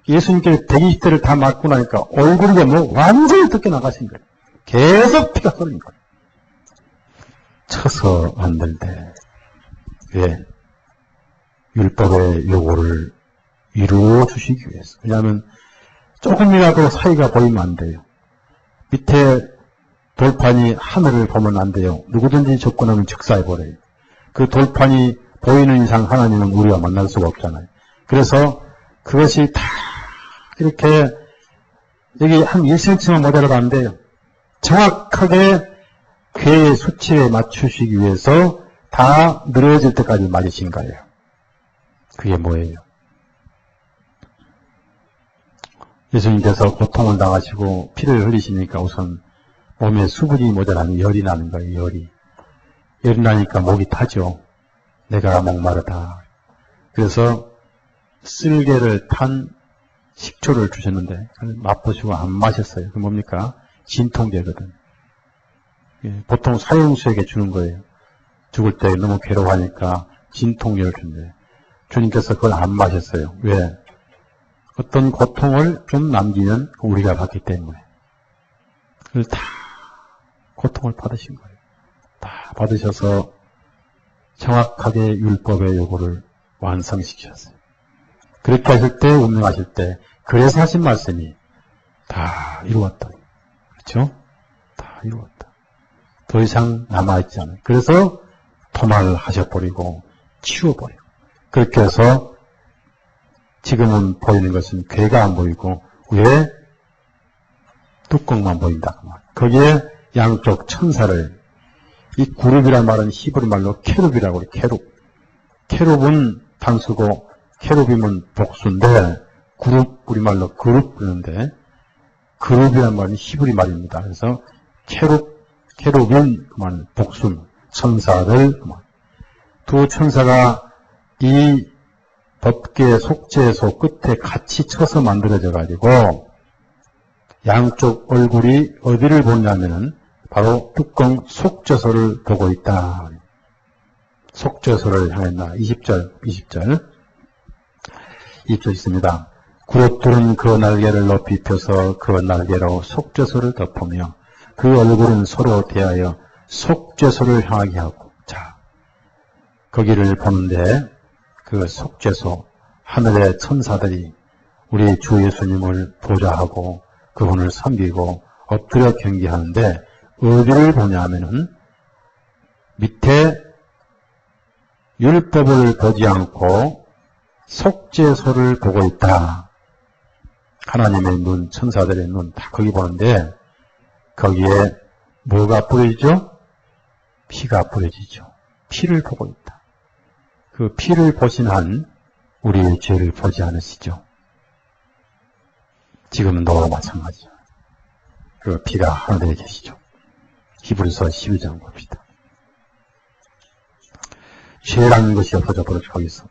예수님께서 120대를 다 맞고 나니까 얼굴이 뭐 완전히 뜯겨나가신 거예요. 계속 피가 흐르는 거예요. 쳐서 만들 때 왜? 율법의 요구를 이루어 주시기 위해서. 왜냐하면 조금이라도 사이가 보이면 안 돼요. 밑에 돌판이 하늘을 보면 안 돼요. 누구든지 접근하면 즉사해버려요. 그 돌판이 보이는 이상 하나님은 우리와 만날 수가 없잖아요. 그래서 그것이 다 이렇게 여기 한 1cm만 모자라도 안 돼요. 정확하게 괴의 수치에 맞추시기 위해서 다 늘어질 때까지 맞으신 거예요. 그게 뭐예요? 예수님께서 고통을 당하시고 피를 흘리시니까 우선 몸에 수분이 모자라면 열이 나는 거예요. 열이 나니까 목이 타죠. 내가 목마르다. 그래서 쓸개를 탄 식초를 주셨는데 맛보시고 안 마셨어요. 그 뭡니까? 진통제거든. 보통 사형수에게 주는 거예요. 죽을 때 너무 괴로워하니까 진통제를 준대. 주님께서 그걸 안 마셨어요. 왜? 어떤 고통을 좀 남기면 우리가 받기 때문에. 그걸 다 고통을 받으신 거예요. 다 받으셔서 정확하게 율법의 요구를 완성시키셨어요. 그렇게 하실 때, 운명하실 때, 그래서 하신 말씀이 다 이루었다. 그렇죠? 다 이루었다. 더 이상 남아있지 않아요. 그래서 도말을 하셔버리고 치워버리고 그렇게 해서 지금은 보이는 것은 괴가 안 보이고 위에 뚜껑만 보인다. 거기에 양쪽 천사를 이 구룹이란 말은 히브리 말로 케룹이라고 해요. 케룹은 단수고 케룹이면 복수인데 그룹 우리말로 그룹 그러는데 그룹이란 말은 히브리 말입니다. 그래서 케룹인 그만 복수 천사를 그만 두 천사가 이 법계 속죄소 끝에 같이 쳐서 만들어져 가지고 양쪽 얼굴이 어디를 보냐면은 바로 뚜껑 속죄소를 보고 있다. 속죄소를 향했나 20절 있습니다. 그룹들은 그 날개를 높이 펴서 그 날개로 속죄소를 덮으며 그 얼굴은 서로 대하여 속죄소를 향하게 하고 자 거기를 보는데 그 속죄소 하늘의 천사들이 우리 주 예수님을 보좌하고 그분을 섬기고 엎드려 경기하는데 어디를 보냐면은 밑에 율법을 보지 않고 속죄소를 보고 있다. 하나님의 눈, 천사들의 눈 다 거기 보는데 거기에 뭐가 뿌려지죠? 피가 뿌려지죠. 피를 보고 있다. 그 피를 보신 한 우리의 죄를 보지 않으시죠? 지금은 너와 마찬가지죠. 그 피가 하늘에 계시죠. 히브리서 12장 봅시다. 죄라는 것이 없어져 버렸죠. 거기서.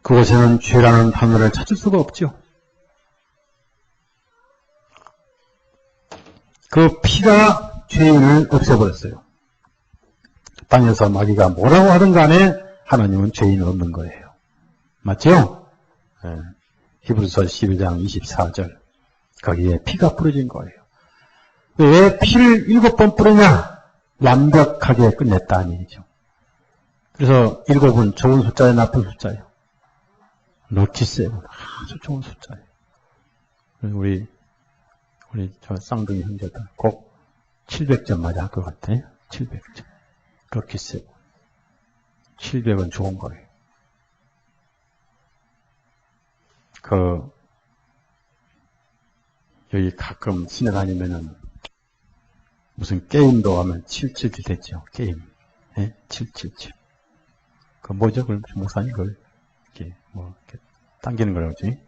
그곳에는 죄라는 단어를 찾을 수가 없죠. 그 피가 죄인을 없애버렸어요. 땅에서 마귀가 뭐라고 하든 간에 하나님은 죄인을 없는 거예요. 맞죠? 네. 히브리서 12장 24절 거기에 피가 뿌려진 거예요. 왜 피를 7번 뿌리냐? 완벽하게 끝냈다는 얘기죠. 그래서 7은 좋은 숫자예요, 나쁜 숫자예요? 럭키세븐 아주 좋은 숫자예요. 우리 저 쌍둥이 형제들 꼭 700점 맞아 할 것 같아. 700점. 럭키세븐 700은 좋은 거예요. 여기 가끔 시내 다니면은 무슨 게임도 하면 777 됐죠. 게임. 예? 777. 그 뭐죠? 그 목사님 그걸 이렇게 이렇게 당기는 거라고 그러지?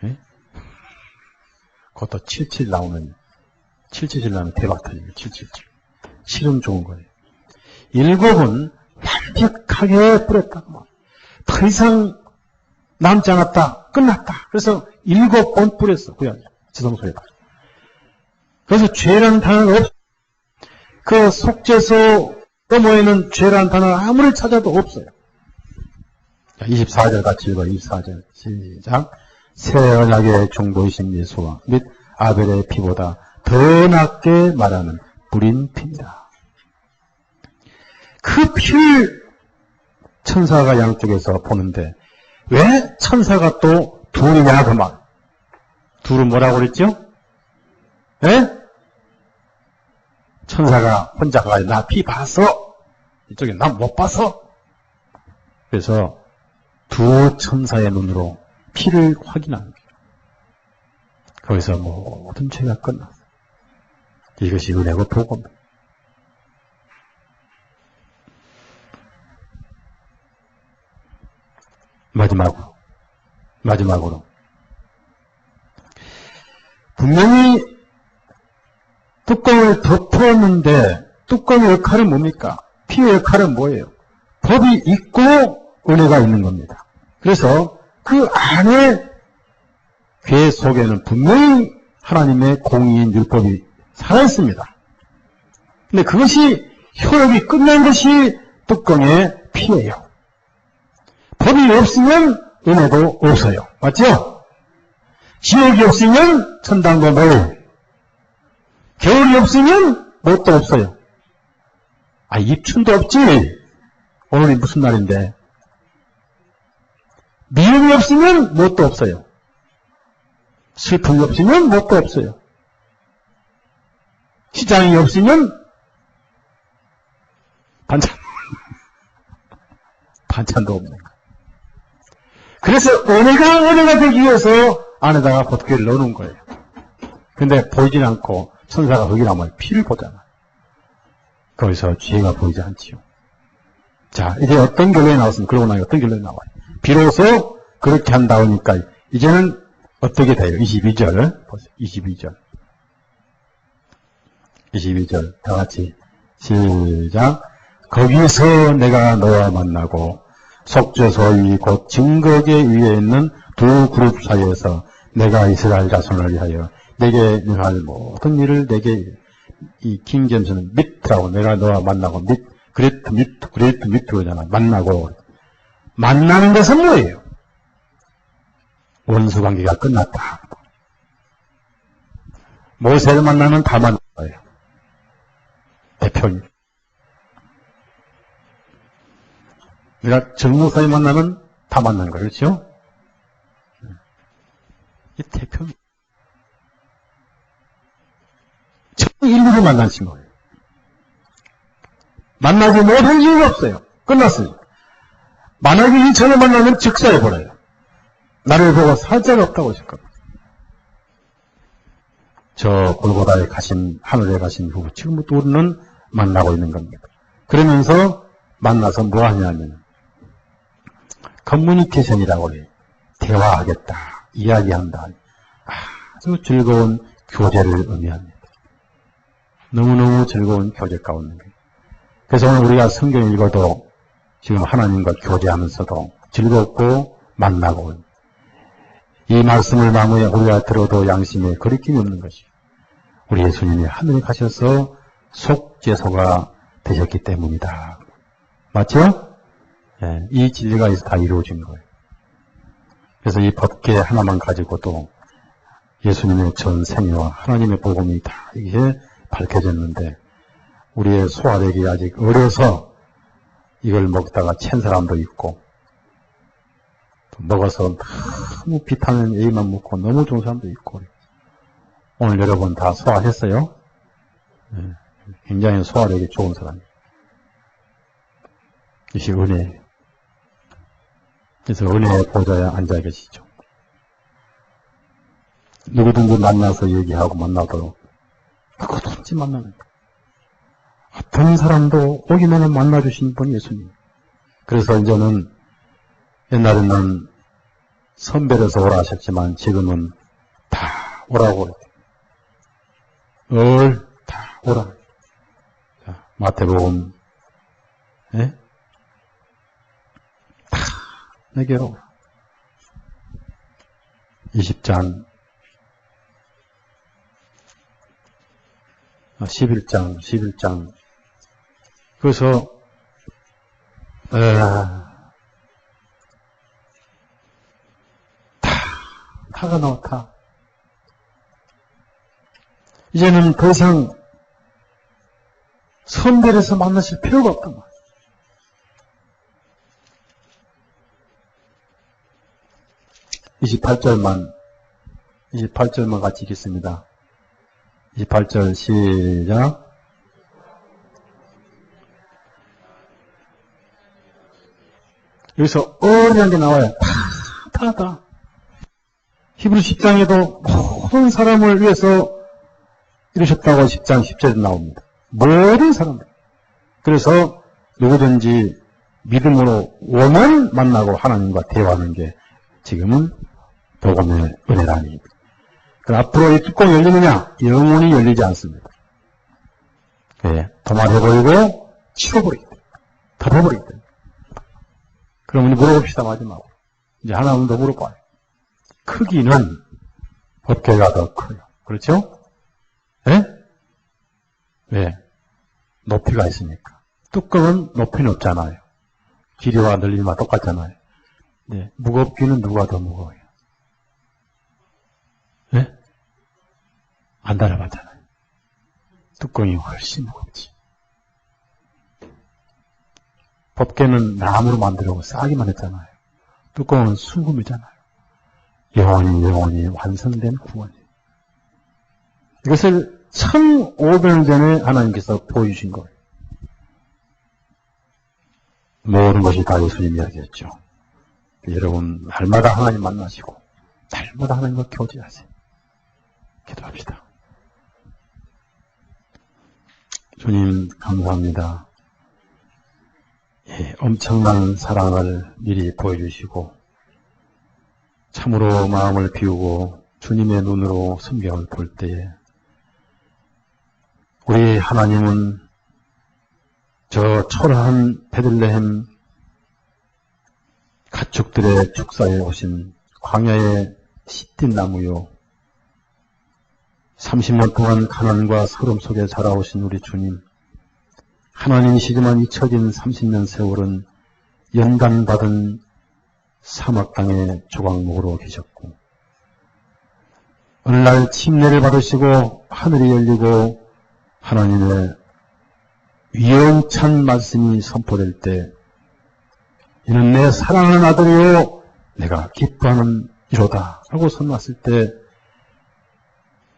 예? 그것도 77 나오면 777 나오면 대박 터지고 777. 실은 좋은 거예요. 7은 완벽하게 뿌렸다고. 더 이상 남지 않았다. 끝났다. 그래서 7번 뿌렸어. 구약에. 지성소에다. 그래서 죄라는 단어가 없어. 그 속죄소 너머에는 죄라는 단어를 아무리 찾아도 없어요. 24절 같이 읽어. 24절. 시작. 새 언약의 중보이신 예수와 및 아벨의 피보다 더 낫게 말하는 뿌린 피입니다. 그 피를 천사가 양쪽에서 보는데 왜 천사가 또 둘이냐 그 말. 둘은 뭐라고 그랬죠? 예? 천사가 혼자 가가지고 나 피 봤어. 이쪽에 나 못 봤어. 그래서 두 천사의 눈으로 피를 확인하는 거예요. 거기서 모든 죄가 끝났어요. 이것이 은혜고 복음입니다. 마지막으로 분명히 뚜껑을 덮었는데 뚜껑의 역할은 뭡니까? 피의 역할은 뭐예요? 법이 있고 은혜가 있는 겁니다. 그래서 그 안에 괴 속에는 분명히 하나님의 공의인 율법이 살아있습니다. 근데 그것이 효력이 끝난 것이 뚜껑의 피예요. 법이 없으면 은혜도 없어요. 맞죠? 지옥이 없으면 천당도 뭘, 겨울이 없으면 뭣도 없어요. 입춘도 없지. 오늘이 무슨 날인데. 미움이 없으면 뭣도 없어요. 슬픔이 없으면 뭣도 없어요. 시장이 없으면 반찬도 없는 거예요. 그래서 은혜가 되기 위해서 안에다가 봇개를 넣어놓은 거예요. 근데 보이진 않고 천사가 거기 나면 피를 보잖아. 거기서 죄가 보이지 않지요. 자, 이제 어떤 결론이 나왔으면 그러고 나니 어떤 결론이 나와요. 비로소 그렇게 한다 보니까 이제는 어떻게 돼요? 22절 보세요. 22절 다 같이 시작. 거기서 내가 너와 만나고 속죄소의 곧 증거계 위에 있는 두 그룹 사이에서 내가 이스라엘 자손을 위하여 내게 할 모든 일을 내게 이 킹잼스는 밑라고 내가 너와 만나고 그레이트 밑으로잖아. 만나는 것은 뭐예요? 원수 관계가 끝났다. 모세를 만나면 다 만난 거예요. 대표님. 내가 정목사님 만나면 다 만난 거예요. 그렇죠? 이 대표님. 인류를 만나신 거예요. 만나지 못할 이유가 없어요. 끝났어요. 만약에 이 전에 만나면 즉사해버려요. 나를 보고 살자가 없다고 하실 겁니다. 저 골고다에 가신, 하늘에 가신 후 지금부터 우리는 만나고 있는 겁니다. 그러면서 만나서 뭐 하냐면 커뮤니케이션이라고 해요. 대화하겠다, 이야기한다. 아주 즐거운 교제를 의미합니다. 너무너무 즐거운 교제 가운데. 그래서 오늘 우리가 성경 읽어도 지금 하나님과 교제하면서도 즐겁고 만나고 이 말씀을 마음에 우리가 들어도 양심에 거리낌이 없는 것이요. 우리 예수님이 하늘에 가셔서 속죄소가 되셨기 때문이다. 맞죠? 예, 이 진리가 다 이루어진 거예요. 그래서 이 법계 하나만 가지고도 예수님의 전 생애와 하나님의 복음이 다 이게 밝혀졌는데 우리의 소화력이 아직 어려서 이걸 먹다가 챈 사람도 있고 또 먹어서 너무 비타민 A만 먹고 너무 좋은 사람도 있고 오늘 여러분 다 소화했어요? 네, 굉장히 소화력이 좋은 사람이에요. 이것이 은혜예요. 그래서 은혜의 보좌에 앉아 계시죠. 누구든지 만나서 얘기하고 만나도록 누구든지 만나는 거예요. 어떤 사람도 오기만은 만나주신 분이 예수님. 그래서 이제는 옛날에는 선별해서 오라 하셨지만 지금은 다 오라고 다 오라. 자, 마태복음 예? 다 내게로 20장 11장 그래서 타가 나와 타. 이제는 더 이상 선별해서 만나실 필요가 없단 말이에요. 28절만 같이 읽겠습니다. 28절 시작. 여기서 어려운 게 나와요. 다. 히브리 10장에도 모든 사람을 위해서 이루셨다고 10장 10절에 나옵니다. 모든 사람들. 그래서 누구든지 믿음으로 원을 만나고 하나님과 대화하는 게 지금은 복음의 은혜라니. 앞으로 이 뚜껑이 열리느냐? 영원히 열리지 않습니다. 네, 도말해버리고 치워버리기 때문에. 덮어버리기 때문에. 그럼 우리 물어봅시다, 마지막으로. 이제 하나만 더 물어봐요. 크기는 법계가 더 커요. 그렇죠? 네? 왜? 높이가 있으니까. 뚜껑은 높이는 없잖아요. 길이와 넓이만 똑같잖아요. 네, 무겁기는 누가 더 무거워요? 네? 안 달아봤잖아요. 뚜껑이 훨씬 무겁지. 법계는 나무로 만들고 싸기만 했잖아요. 뚜껑은 순금이잖아요. 영원히 완성된 구원이에요. 이것을 1500년 전에 하나님께서 보여주신 거예요. 모든 것이 다 예수님 이야기였죠. 여러분 날마다 하나님 만나시고 날마다 하나님과 교제하세요. 기도합시다. 주님 감사합니다. 예, 엄청난 사랑을 미리 보여주시고 참으로 마음을 비우고 주님의 눈으로 성경을 볼 때에 우리 하나님은 저 초라한 베들레헴 가축들의 축사에 오신 광야의 시딘 나무요 30년 동안 가난과 서름 속에 자라오신 우리 주님, 하나님이시지만 잊혀진 30년 세월은 연단받은 사막 땅의 조각목으로 계셨고 어느 날 침례를 받으시고 하늘이 열리고 하나님의 위엄찬 말씀이 선포될 때 이는 내 사랑하는 아들이요 내가 기뻐하는 이로다 하고 선났을 때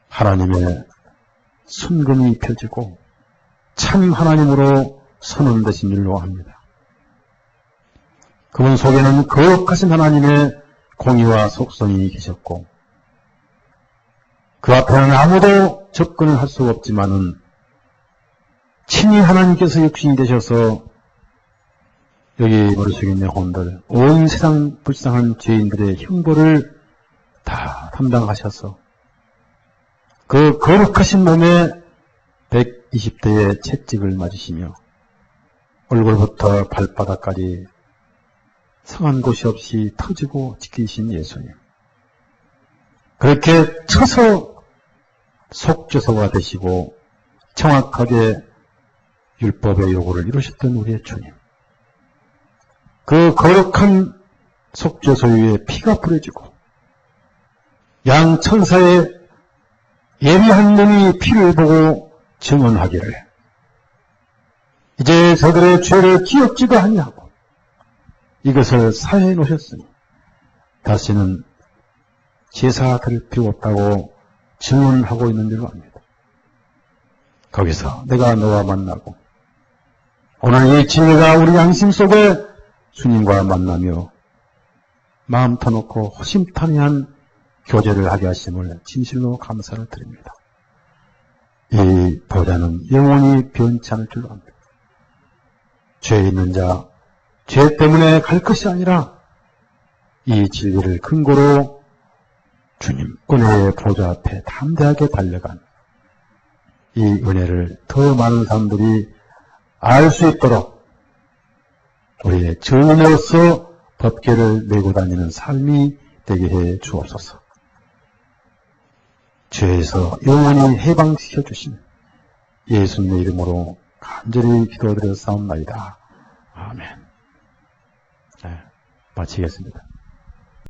하나님의 순금이 펴지고 참 하나님으로 선언되신 줄로 압니다. 그분 속에는 거룩하신 하나님의 공의와 속성이 계셨고 그 앞에는 아무도 접근을 할 수가 없지만은 친히 하나님께서 육신이 되셔서 여기 머릿속에 있는 영혼들, 온 세상 불쌍한 죄인들의 형벌을 다 담당하셔서 그 거룩하신 몸에 120대의 채찍을 맞으시며 얼굴부터 발바닥까지 상한 곳이 없이 터지고 찢기신 예수님. 그렇게 쳐서 속죄소가 되시고 정확하게 율법의 요구를 이루셨던 우리의 주님. 그 거룩한 속죄소 위에 피가 뿌려지고 양 천사의 예리한 눈이 피를 보고 증언하기를 이제 저들의 죄를 기억지도 아니하고 이것을 사해해 놓으셨으니 다시는 제사 드릴 필요 없다고 증언하고 있는 줄로 압니다. 거기서 내가 너와 만나고 오늘 이 진리가 우리 양심 속에 주님과 만나며 마음 터놓고 허심탄회한 교제를 하게 하심을 진실로 감사를 드립니다. 이 보좌는 영원히 변치 않을 줄로 압니다. 죄 있는 자, 죄 때문에 갈 것이 아니라 이 진리를 근거로 주님 은혜의 보좌 앞에 담대하게 달려간 이 은혜를 더 많은 사람들이 알 수 있도록 우리의 증인으로서 법궤를 메고 다니는 삶이 되게 해 주옵소서. 죄에서 영원히 해방시켜 주신 예수님의 이름으로 간절히 기도드려 싸움나이다. 아멘. 네, 마치겠습니다.